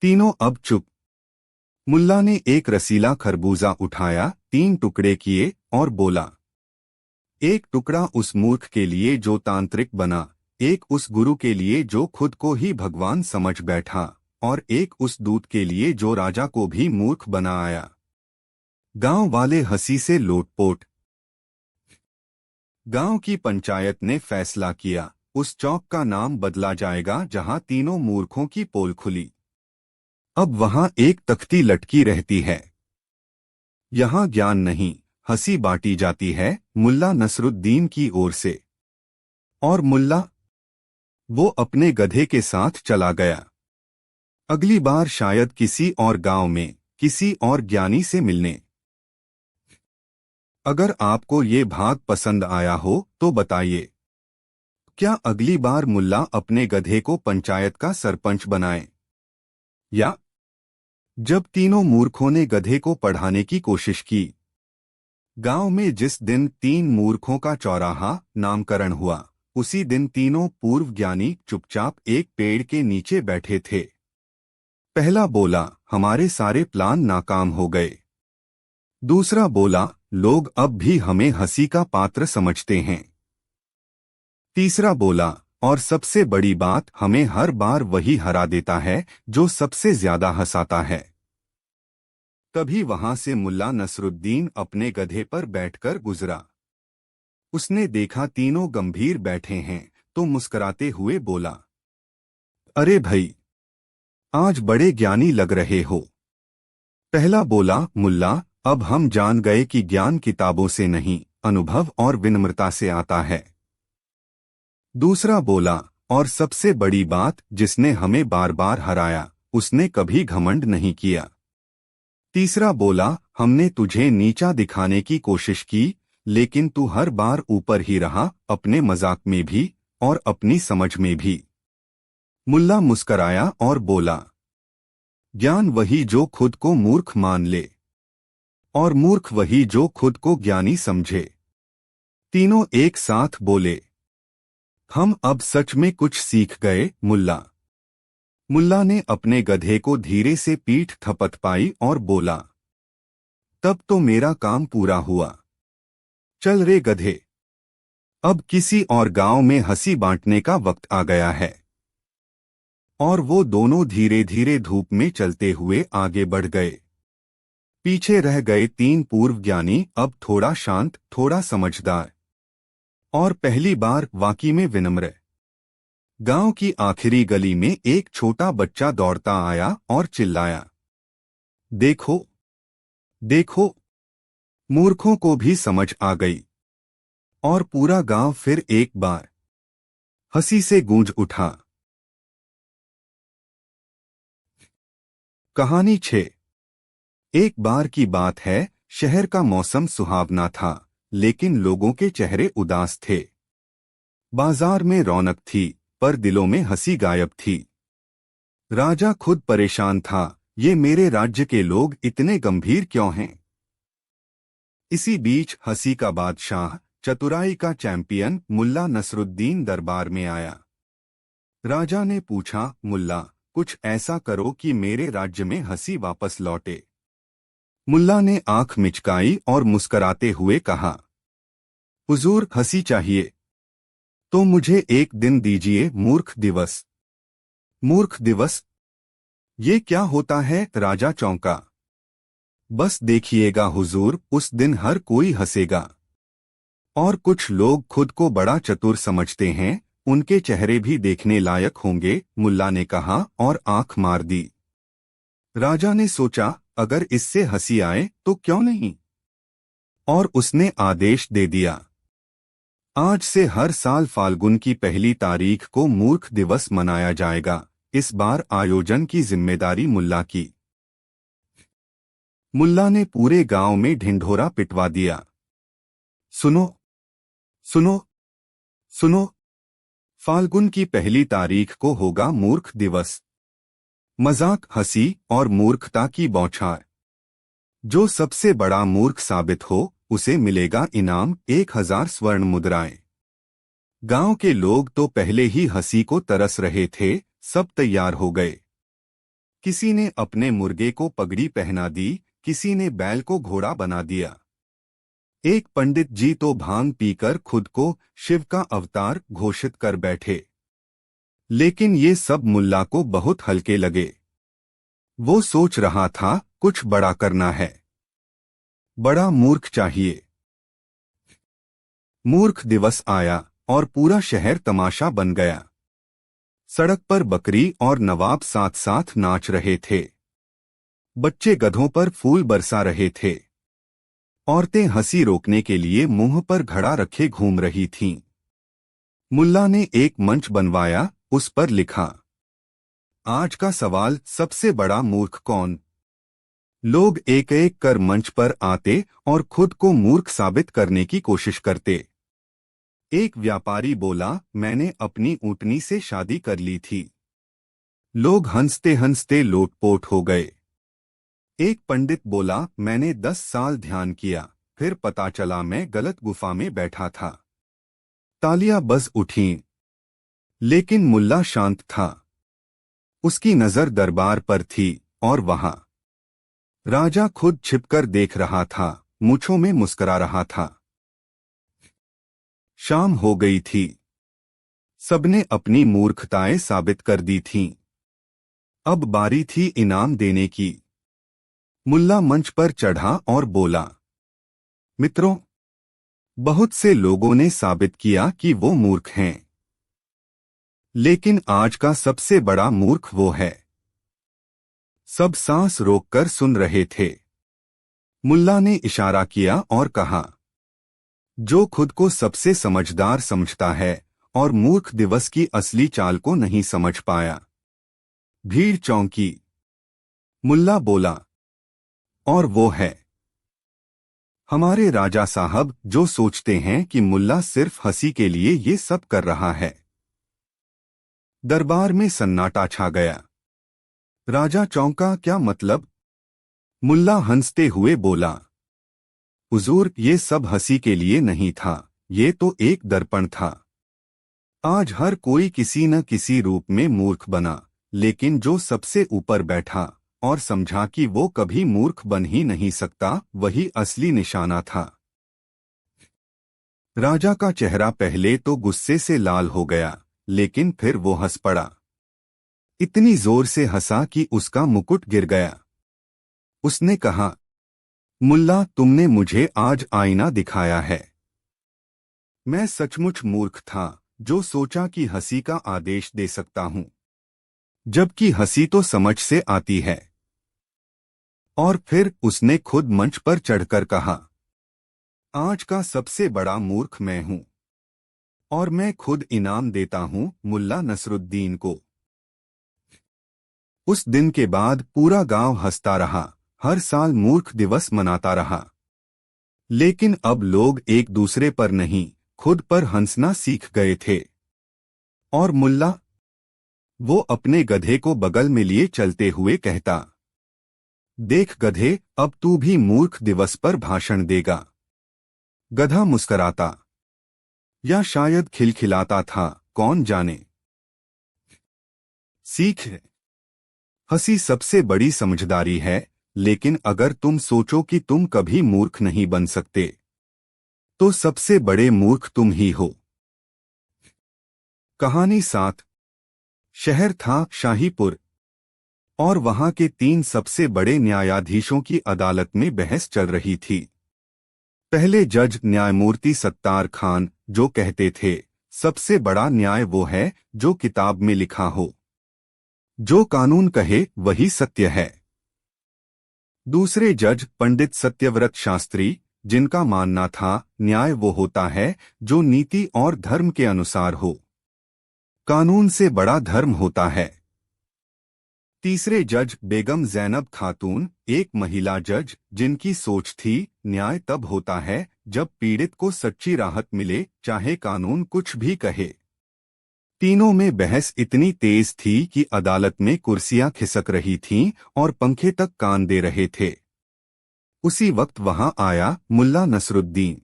Speaker 1: तीनों अब चुप। मुल्ला ने एक रसीला खरबूजा उठाया, 3 टुकड़े किए और बोला, एक टुकड़ा उस मूर्ख के लिए जो तांत्रिक बना, एक उस गुरु के लिए जो खुद को ही भगवान समझ बैठा, और एक उस दूत के लिए जो राजा को भी मूर्ख बना आया। गांव वाले हंसी से लोटपोट। गांव की पंचायत ने फैसला किया, उस चौक का नाम बदला जाएगा जहां तीनों मूर्खों की पोल खुली। अब वहां एक तख्ती लटकी रहती है। यहां ज्ञान नहीं, हंसी बांटी जाती है, मुल्ला नसरुद्दीन की ओर से। और मुल्ला, वो अपने गधे के साथ चला गया। अगली बार शायद किसी और गांव में किसी और ज्ञानी से मिलने। अगर आपको ये भाग पसंद आया हो तो बताइए, क्या अगली बार मुल्ला अपने गधे को पंचायत का सरपंच बनाए? या जब तीनों मूर्खों ने गधे को पढ़ाने की कोशिश की। गांव में जिस दिन 3 मूर्खों का चौराहा नामकरण हुआ, उसी दिन तीनों पूर्व ज्ञानी चुपचाप एक पेड़ के नीचे बैठे थे। पहला बोला, हमारे सारे प्लान नाकाम हो गए। दूसरा बोला, लोग अब भी हमें हंसी का पात्र समझते हैं। तीसरा बोला, और सबसे बड़ी बात, हमें हर बार वही हरा देता है जो सबसे ज्यादा हंसाता है। तभी वहां से मुल्ला नसरुद्दीन अपने गधे पर बैठकर गुजरा। उसने देखा तीनों गंभीर बैठे हैं तो मुस्कुराते हुए बोला, अरे भाई, आज बड़े ज्ञानी लग रहे हो। पहला बोला, मुल्ला, अब हम जान गए कि ज्ञान किताबों से नहीं, अनुभव और विनम्रता से आता है। दूसरा बोला, और सबसे बड़ी बात, जिसने हमें बार बार हराया उसने कभी घमंड नहीं किया। तीसरा बोला, हमने तुझे नीचा दिखाने की कोशिश की, लेकिन तू हर बार ऊपर ही रहा, अपने मजाक में भी और अपनी समझ में भी। मुल्ला मुस्कराया और बोला, ज्ञान वही जो खुद को मूर्ख मान ले, और मूर्ख वही जो खुद को ज्ञानी समझे। तीनों एक साथ बोले, हम अब सच में कुछ सीख गए मुल्ला। मुल्ला ने अपने गधे को धीरे से पीठ थपथपाई और बोला, तब तो मेरा काम पूरा हुआ। चल रे गधे, अब किसी और गांव में हंसी बांटने का वक्त आ गया है। और वो दोनों धीरे धीरे धूप में चलते हुए आगे बढ़ गए। पीछे रह गए 3 पूर्व ज्ञानी, अब थोड़ा शांत, थोड़ा समझदार, और पहली बार वाकई में विनम्र। गांव की आखिरी गली में एक छोटा बच्चा दौड़ता आया और चिल्लाया, देखो देखो, मूर्खों को भी समझ आ गई। और पूरा गांव फिर एक बार हंसी से गूंज उठा। कहानी 6। एक बार की बात है, शहर का मौसम सुहावना था, लेकिन लोगों के चेहरे उदास थे। बाजार में रौनक थी, पर दिलों में हंसी गायब थी। राजा खुद परेशान था, ये मेरे राज्य के लोग इतने गंभीर क्यों हैं? इसी बीच हंसी का बादशाह, चतुराई का चैंपियन मुल्ला नसरुद्दीन दरबार में आया। राजा ने पूछा, मुल्ला, कुछ ऐसा करो कि मेरे राज्य में हंसी वापस लौटे। मुल्ला ने आंख मिचकाई और मुस्कराते हुए कहा, हुजूर, हंसी चाहिए तो मुझे एक दिन दीजिए। मूर्ख दिवस। मूर्ख दिवस? ये क्या होता है? राजा चौंका। बस देखिएगा हुजूर, उस दिन हर कोई हंसेगा। और कुछ लोग खुद को बड़ा चतुर समझते हैं, उनके चेहरे भी देखने लायक होंगे, मुल्ला ने कहा और आंख मार दी। राजा ने सोचा, अगर इससे हंसी आए तो क्यों नहीं, और उसने आदेश दे दिया, आज से हर साल फाल्गुन की पहली तारीख को मूर्ख दिवस मनाया जाएगा। इस बार आयोजन की जिम्मेदारी मुल्ला की। मुल्ला ने पूरे गांव में ढिंढोरा पिटवा दिया। सुनो, सुनो, सुनो, फाल्गुन की पहली तारीख को होगा मूर्ख दिवस। मजाक, हंसी और मूर्खता की बौछार। जो सबसे बड़ा मूर्ख साबित हो उसे मिलेगा इनाम 1000 स्वर्ण मुद्राएं। गांव के लोग तो पहले ही हंसी को तरस रहे थे, सब तैयार हो गए। किसी ने अपने मुर्गे को पगड़ी पहना दी, किसी ने बैल को घोड़ा बना दिया। एक पंडित जी तो भांग पीकर खुद को शिव का अवतार घोषित कर बैठे। लेकिन ये सब मुल्ला को बहुत हल्के लगे। वो सोच रहा था, कुछ बड़ा करना है, बड़ा मूर्ख चाहिए। मूर्ख दिवस आया और पूरा शहर तमाशा बन गया। सड़क पर बकरी और नवाब साथ साथ नाच रहे थे। बच्चे गधों पर फूल बरसा रहे थे। औरतें हंसी रोकने के लिए मुंह पर घड़ा रखे घूम रही थीं। मुल्ला ने एक मंच बनवाया, उस पर लिखा, आज का सवाल, सबसे बड़ा मूर्ख कौन? लोग एक एक कर मंच पर आते और खुद को मूर्ख साबित करने की कोशिश करते। एक व्यापारी बोला, मैंने अपनी ऊँटनी से शादी कर ली थी। लोग हंसते हंसते लोटपोट हो गए। एक पंडित बोला, मैंने 10 साल ध्यान किया, फिर पता चला मैं गलत गुफा में बैठा था। तालियां बज उठीं। लेकिन मुल्ला शांत था। उसकी नजर दरबार पर थी और वहां राजा खुद छिपकर देख रहा था, मूंछों में मुस्कुरा रहा था। शाम हो गई थी। सबने अपनी मूर्खताएं साबित कर दी थीं। अब बारी थी इनाम देने की। मुल्ला मंच पर चढ़ा और बोला, मित्रों, बहुत से लोगों ने साबित किया कि वो मूर्ख हैं, लेकिन आज का सबसे बड़ा मूर्ख वो है। सब सांस रोककर सुन रहे थे। मुल्ला ने इशारा किया और कहा, जो खुद को सबसे समझदार समझता है और मूर्ख दिवस की असली चाल को नहीं समझ पाया। भीड़ चौंकी। मुल्ला बोला, और वो है हमारे राजा साहब, जो सोचते हैं कि मुल्ला सिर्फ हंसी के लिए ये सब कर रहा है। दरबार में सन्नाटा छा गया। राजा चौंका, क्या मतलब? मुल्ला हंसते हुए बोला, हुजूर, ये सब हंसी के लिए नहीं था, ये तो एक दर्पण था। आज हर कोई किसी न किसी रूप में मूर्ख बना, लेकिन जो सबसे ऊपर बैठा और समझा कि वो कभी मूर्ख बन ही नहीं सकता, वही असली निशाना था। राजा का चेहरा पहले तो गुस्से से लाल हो गया, लेकिन फिर वो हंस पड़ा। इतनी जोर से हंसा कि उसका मुकुट गिर गया। उसने कहा, मुल्ला, तुमने मुझे आज आईना दिखाया है। मैं सचमुच मूर्ख था, जो सोचा कि हंसी का आदेश दे सकता हूं, जबकि हंसी तो समझ से आती है। और फिर उसने खुद मंच पर चढ़कर कहा, आज का सबसे बड़ा मूर्ख मैं हूं, और मैं खुद इनाम देता हूं मुल्ला नसरुद्दीन को। उस दिन के बाद पूरा गांव हंसता रहा, हर साल मूर्ख दिवस मनाता रहा। लेकिन अब लोग एक दूसरे पर नहीं, खुद पर हंसना सीख गए थे। और मुल्ला, वो अपने गधे को बगल में लिए चलते हुए कहता, देख गधे, अब तू भी मूर्ख दिवस पर भाषण देगा। गधा मुस्कराता, या शायद खिलखिलाता था, कौन जाने। सीख है, हंसी सबसे बड़ी समझदारी है, लेकिन अगर तुम सोचो कि तुम कभी मूर्ख नहीं बन सकते, तो सबसे बड़े मूर्ख तुम ही हो। कहानी 7। शहर था शाहीपुर, और वहां के 3 सबसे बड़े न्यायाधीशों की अदालत में बहस चल रही थी। पहले जज न्यायमूर्ति सत्तार खान, जो कहते थे सबसे बड़ा न्याय वो है जो किताब में लिखा हो, जो कानून कहे वही सत्य है। दूसरे जज पंडित सत्यव्रत शास्त्री, जिनका मानना था न्याय वो होता है जो नीति और धर्म के अनुसार हो, कानून से बड़ा धर्म होता है। तीसरे जज बेगम जैनब खातून, एक महिला जज, जिनकी सोच थी न्याय तब होता है जब पीड़ित को सच्ची राहत मिले, चाहे कानून कुछ भी कहे। तीनों में बहस इतनी तेज थी कि अदालत में कुर्सियां खिसक रही थीं और पंखे तक कान दे रहे थे। उसी वक्त वहां आया मुल्ला नसरुद्दीन,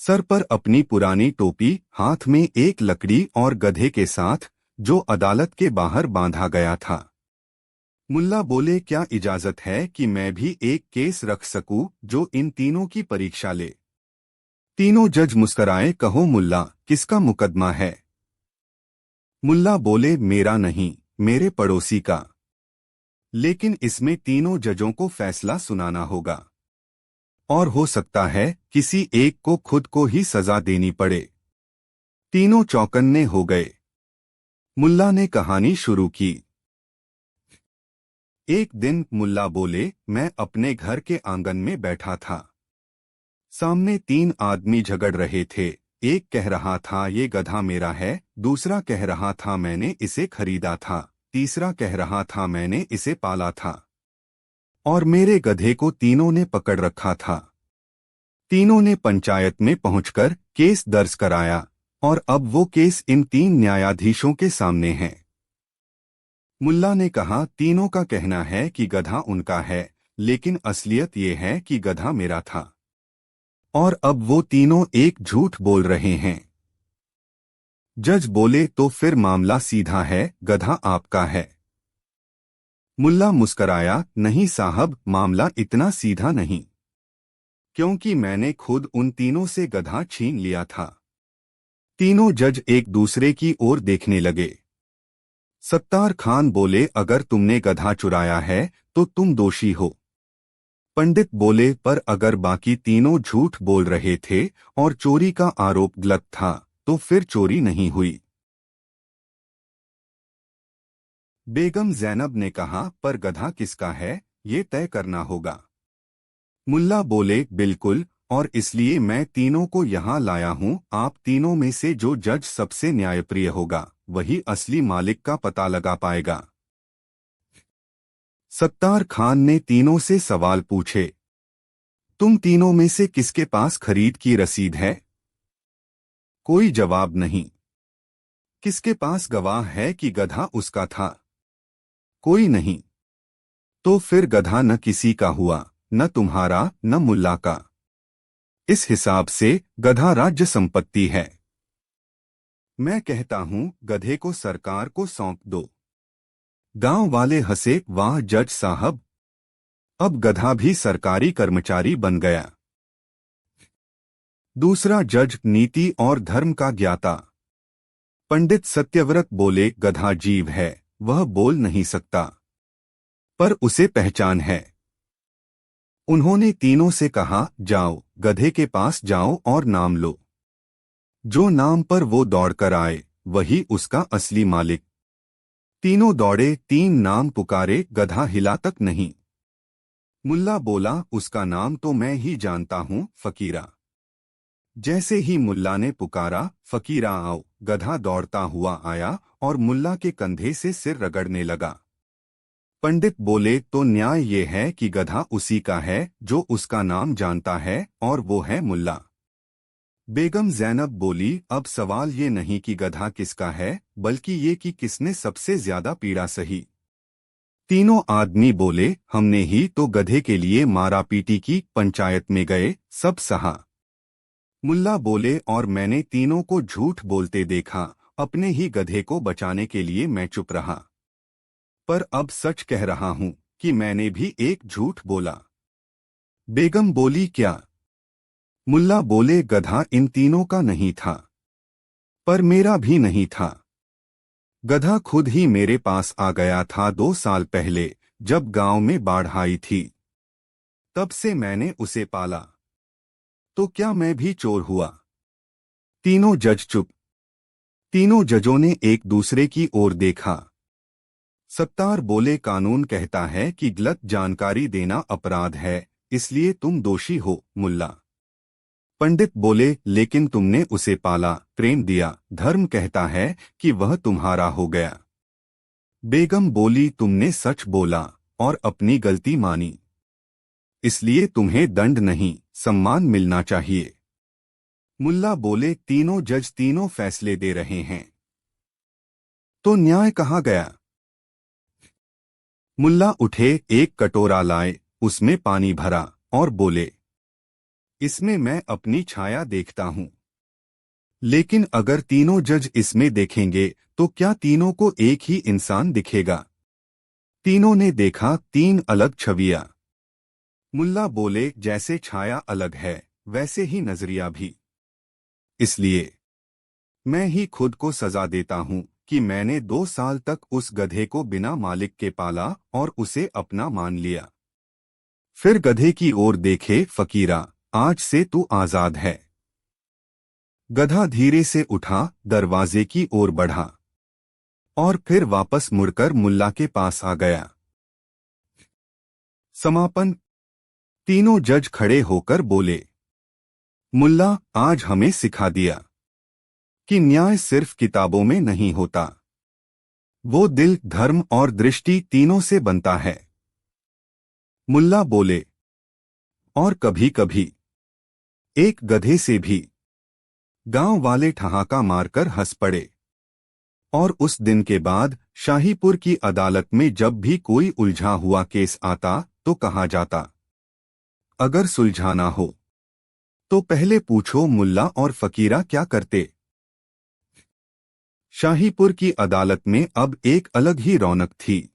Speaker 1: सर पर अपनी पुरानी टोपी, हाथ में एक लकड़ी और गधे के साथ, जो अदालत के बाहर बांधा गया था। मुल्ला बोले, क्या इजाजत है कि मैं भी एक केस रख सकूं जो इन तीनों की परीक्षा ले? तीनों जज मुस्कराए। कहो मुल्ला, किसका मुकदमा है? मुल्ला बोले, मेरा नहीं, मेरे पड़ोसी का। लेकिन इसमें तीनों जजों को फैसला सुनाना होगा, और हो सकता है किसी एक को खुद को ही सजा देनी पड़े। तीनों चौकन्ने हो गए। मुल्ला ने कहानी शुरू की। एक दिन मुल्ला बोले, मैं अपने घर के आंगन में बैठा था। सामने 3 आदमी झगड़ रहे थे। एक कह रहा था ये गधा मेरा है, दूसरा कह रहा था मैंने इसे खरीदा था, तीसरा कह रहा था मैंने इसे पाला था, और मेरे गधे को तीनों ने पकड़ रखा था। तीनों ने पंचायत में पहुंचकर केस दर्ज कराया, और अब वो केस इन 3 न्यायाधीशों के सामने है। मुल्ला ने कहा, तीनों का कहना है कि गधा उनका है, लेकिन असलियत ये है कि गधा मेरा था, और अब वो तीनों एक झूठ बोल रहे हैं। जज बोले, तो फिर मामला सीधा है, गधा आपका है। मुल्ला मुस्कराया, नहीं साहब, मामला इतना सीधा नहीं, क्योंकि मैंने खुद उन तीनों से गधा छीन लिया था। तीनों जज एक दूसरे की ओर देखने लगे। सत्तार खान बोले, अगर तुमने गधा चुराया है तो तुम दोषी हो। पंडित बोले, पर अगर बाकी तीनों झूठ बोल रहे थे और चोरी का आरोप गलत था, तो फिर चोरी नहीं हुई। बेगम जैनब ने कहा, पर गधा किसका है ये तय करना होगा। मुल्ला बोले, बिल्कुल, और इसलिए मैं तीनों को यहाँ लाया हूँ। आप तीनों में से जो जज सबसे न्यायप्रिय होगा, वही असली मालिक का पता लगा पाएगा। सत्तार खान ने तीनों से सवाल पूछे। तुम तीनों में से किसके पास खरीद की रसीद है? कोई जवाब नहीं। किसके पास गवाह है कि गधा उसका था? कोई नहीं। तो फिर गधा न किसी का हुआ, न तुम्हारा न मुल्ला का। इस हिसाब से गधा राज्य संपत्ति है। मैं कहता हूं गधे को सरकार को सौंप दो। गांव वाले हंसे, वाह जज साहब, अब गधा भी सरकारी कर्मचारी बन गया। दूसरा जज नीति और धर्म का ज्ञाता पंडित सत्यव्रत बोले, गधा जीव है, वह बोल नहीं सकता, पर उसे पहचान है। उन्होंने तीनों से कहा, जाओ गधे के पास जाओ और नाम लो। जो नाम पर वो दौड़कर आए, वही उसका असली मालिक। तीनों दौड़े, 3 नाम पुकारे, गधा हिला तक नहीं। मुल्ला बोला, उसका नाम तो मैं ही जानता हूँ, फकीरा। जैसे ही मुल्ला ने पुकारा, फकीरा आओ, गधा दौड़ता हुआ आया और मुल्ला के कंधे से सिर रगड़ने लगा। पंडित बोले, तो न्याय ये है कि गधा उसी का है जो उसका नाम जानता है, और वो है मुल्ला। बेगम जैनब बोली, अब सवाल ये नहीं कि गधा किसका है, बल्कि ये कि किसने सबसे ज्यादा पीड़ा सही। तीनों आदमी बोले, हमने ही तो गधे के लिए मारा पीटी की, पंचायत में गए, सब सहा। मुल्ला बोले, और मैंने तीनों को झूठ बोलते देखा, अपने ही गधे को बचाने के लिए मैं चुप रहा। पर अब सच कह रहा हूं कि मैंने भी एक झूठ बोला। बेगम बोली, क्या? मुल्ला बोले, गधा इन तीनों का नहीं था, पर मेरा भी नहीं था। गधा खुद ही मेरे पास आ गया था 2 साल पहले, जब गांव में बाढ़ आई थी। तब से मैंने उसे पाला। तो क्या मैं भी चोर हुआ? तीनों जज चुप। तीनों जजों ने एक दूसरे की ओर देखा। सत्तार बोले, कानून कहता है कि गलत जानकारी देना अपराध है, इसलिए तुम दोषी हो मुल्ला। पंडित बोले, लेकिन तुमने उसे पाला, प्रेम दिया, धर्म कहता है कि वह तुम्हारा हो गया। बेगम बोली, तुमने सच बोला और अपनी गलती मानी, इसलिए तुम्हें दंड नहीं, सम्मान मिलना चाहिए। मुल्ला बोले, तीनों जज तीनों फैसले दे रहे हैं, तो न्याय कहाँ गया? मुल्ला उठे, एक कटोरा लाए, उसमें पानी भरा और बोले, इसमें मैं अपनी छाया देखता हूं, लेकिन अगर तीनों जज इसमें देखेंगे तो क्या तीनों को एक ही इंसान दिखेगा? तीनों ने देखा 3 अलग छवियां। मुल्ला बोले, जैसे छाया अलग है वैसे ही नजरिया भी। इसलिए मैं ही खुद को सजा देता हूं कि मैंने 2 साल तक उस गधे को बिना मालिक के पाला और उसे अपना मान लिया। फिर गधे की ओर देखे, फकीरा, आज से तू आजाद है। गधा धीरे से उठा, दरवाजे की ओर बढ़ा और फिर वापस मुड़कर मुल्ला के पास आ गया। समापन। तीनों जज खड़े होकर बोले, मुल्ला, आज हमें सिखा दिया कि न्याय सिर्फ किताबों में नहीं होता, वो दिल, धर्म और दृष्टि तीनों से बनता है। मुल्ला बोले, और कभी कभी एक गधे से भी। गांव वाले ठहाका मारकर हंस पड़े। और उस दिन के बाद शाहीपुर की अदालत में जब भी कोई उलझा हुआ केस आता तो कहा जाता, अगर सुलझाना हो तो पहले पूछो मुल्ला और फकीरा क्या करते। शाहीपुर की अदालत में अब एक अलग ही रौनक थी।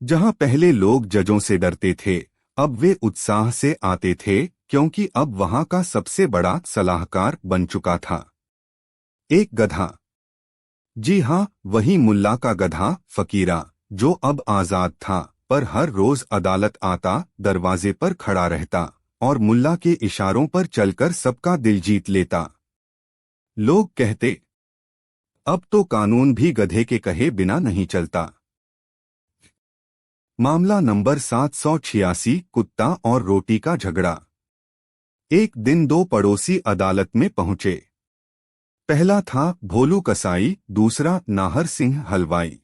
Speaker 1: जहां पहले लोग जजों से डरते थे, अब वे उत्साह से आते थे, क्योंकि अब वहां का सबसे बड़ा सलाहकार बन चुका था एक गधा। जी हाँ, वही मुल्ला का गधा फकीरा, जो अब आजाद था, पर हर रोज अदालत आता, दरवाजे पर खड़ा रहता और मुल्ला के इशारों पर चलकर सबका दिल जीत लेता। लोग कहते, अब तो कानून भी गधे के कहे बिना नहीं चलता। मामला नंबर 786, कुत्ता और रोटी का झगड़ा। एक दिन 2 पड़ोसी अदालत में पहुंचे। पहला था भोलू कसाई, दूसरा नाहर सिंह हलवाई।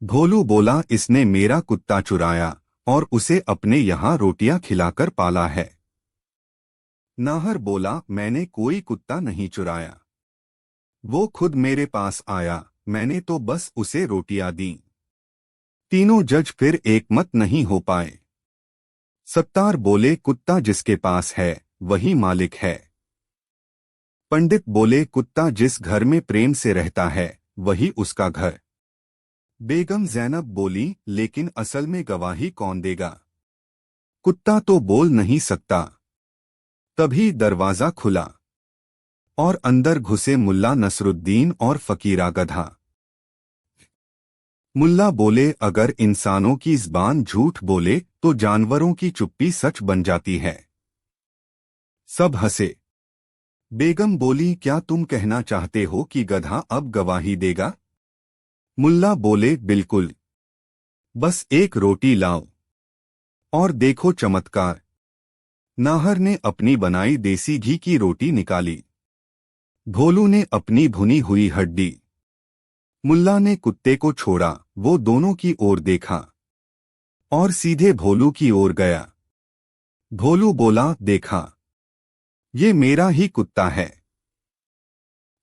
Speaker 1: भोलू बोला, इसने मेरा कुत्ता चुराया और उसे अपने यहाँ रोटियां खिलाकर पाला है। नाहर बोला, मैंने कोई कुत्ता नहीं चुराया, वो खुद मेरे पास आया, मैंने तो बस उसे रोटियां दी। तीनों जज फिर एक मत नहीं हो पाए। सत्तार बोले, कुत्ता जिसके पास है वही मालिक है। पंडित बोले, कुत्ता जिस घर में प्रेम से रहता है वही उसका घर। बेगम जैनब बोली, लेकिन असल में गवाही कौन देगा? कुत्ता तो बोल नहीं सकता। तभी दरवाजा खुला और अंदर घुसे मुल्ला नसरुद्दीन और फकीरा गधा। मुल्ला बोले, अगर इंसानों की ज़बान झूठ बोले तो जानवरों की चुप्पी सच बन जाती है। सब हंसे। बेगम बोली, क्या तुम कहना चाहते हो कि गधा अब गवाही देगा? मुल्ला बोले, बिल्कुल। बस एक रोटी लाओ और देखो चमत्कार। नाहर ने अपनी बनाई देसी घी की रोटी निकाली। भोलू ने अपनी भुनी हुई हड्डी। मुल्ला ने कुत्ते को छोड़ा, वो दोनों की ओर देखा और सीधे भोलू की ओर गया। भोलू बोला, देखा, ये मेरा ही कुत्ता है।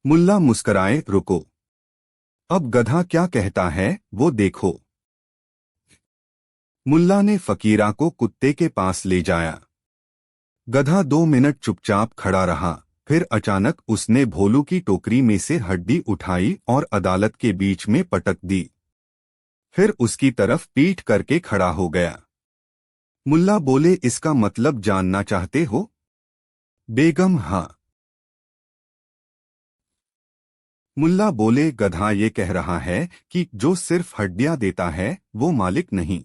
Speaker 1: मुल्ला मुस्कराए, रुको, अब गधा क्या कहता है वो देखो। मुल्ला ने फकीरा को कुत्ते के पास ले जाया। गधा 2 मिनट चुपचाप खड़ा रहा, फिर अचानक उसने भोलू की टोकरी में से हड्डी उठाई और अदालत के बीच में पटक दी। फिर उसकी तरफ पीठ करके खड़ा हो गया। मुल्ला बोले, इसका मतलब जानना चाहते हो? बेगम हाँ। मुल्ला बोले, गधा ये कह रहा है कि जो सिर्फ हड्डियां देता है वो मालिक नहीं,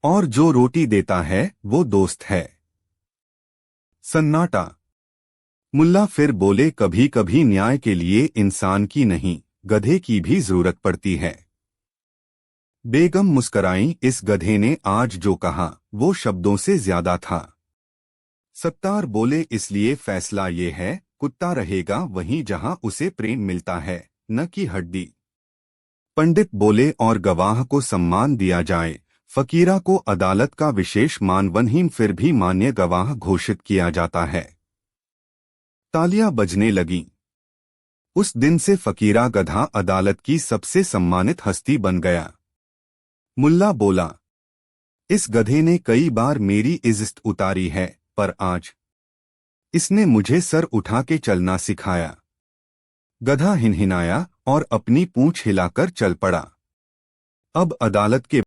Speaker 1: और जो रोटी देता है वो दोस्त है। सन्नाटा। मुल्ला फिर बोले, कभी कभी न्याय के लिए इंसान की नहीं, गधे की भी जरूरत पड़ती है। बेगम मुस्कराई, इस गधे ने आज जो कहा वो शब्दों से ज्यादा था। सत्तार बोले, इसलिए फैसला ये है, कुत्ता रहेगा वहीं जहां उसे प्रेम मिलता है, न कि हड्डी। पंडित बोले, और गवाह को सम्मान दिया जाए। फकीरा को अदालत का विशेष मानवनहीन फिर भी मान्य गवाह घोषित किया जाता है। तालियां बजने लगीं। उस दिन से फकीरा गधा अदालत की सबसे सम्मानित हस्ती बन गया। मुल्ला बोला, इस गधे ने कई बार मेरी इज्जत उतारी है, पर आज इसने मुझे सर उठा के चलना सिखाया। गधा हिनहिनाया और अपनी पूंछ हिलाकर चल पड़ा। अब अदालत के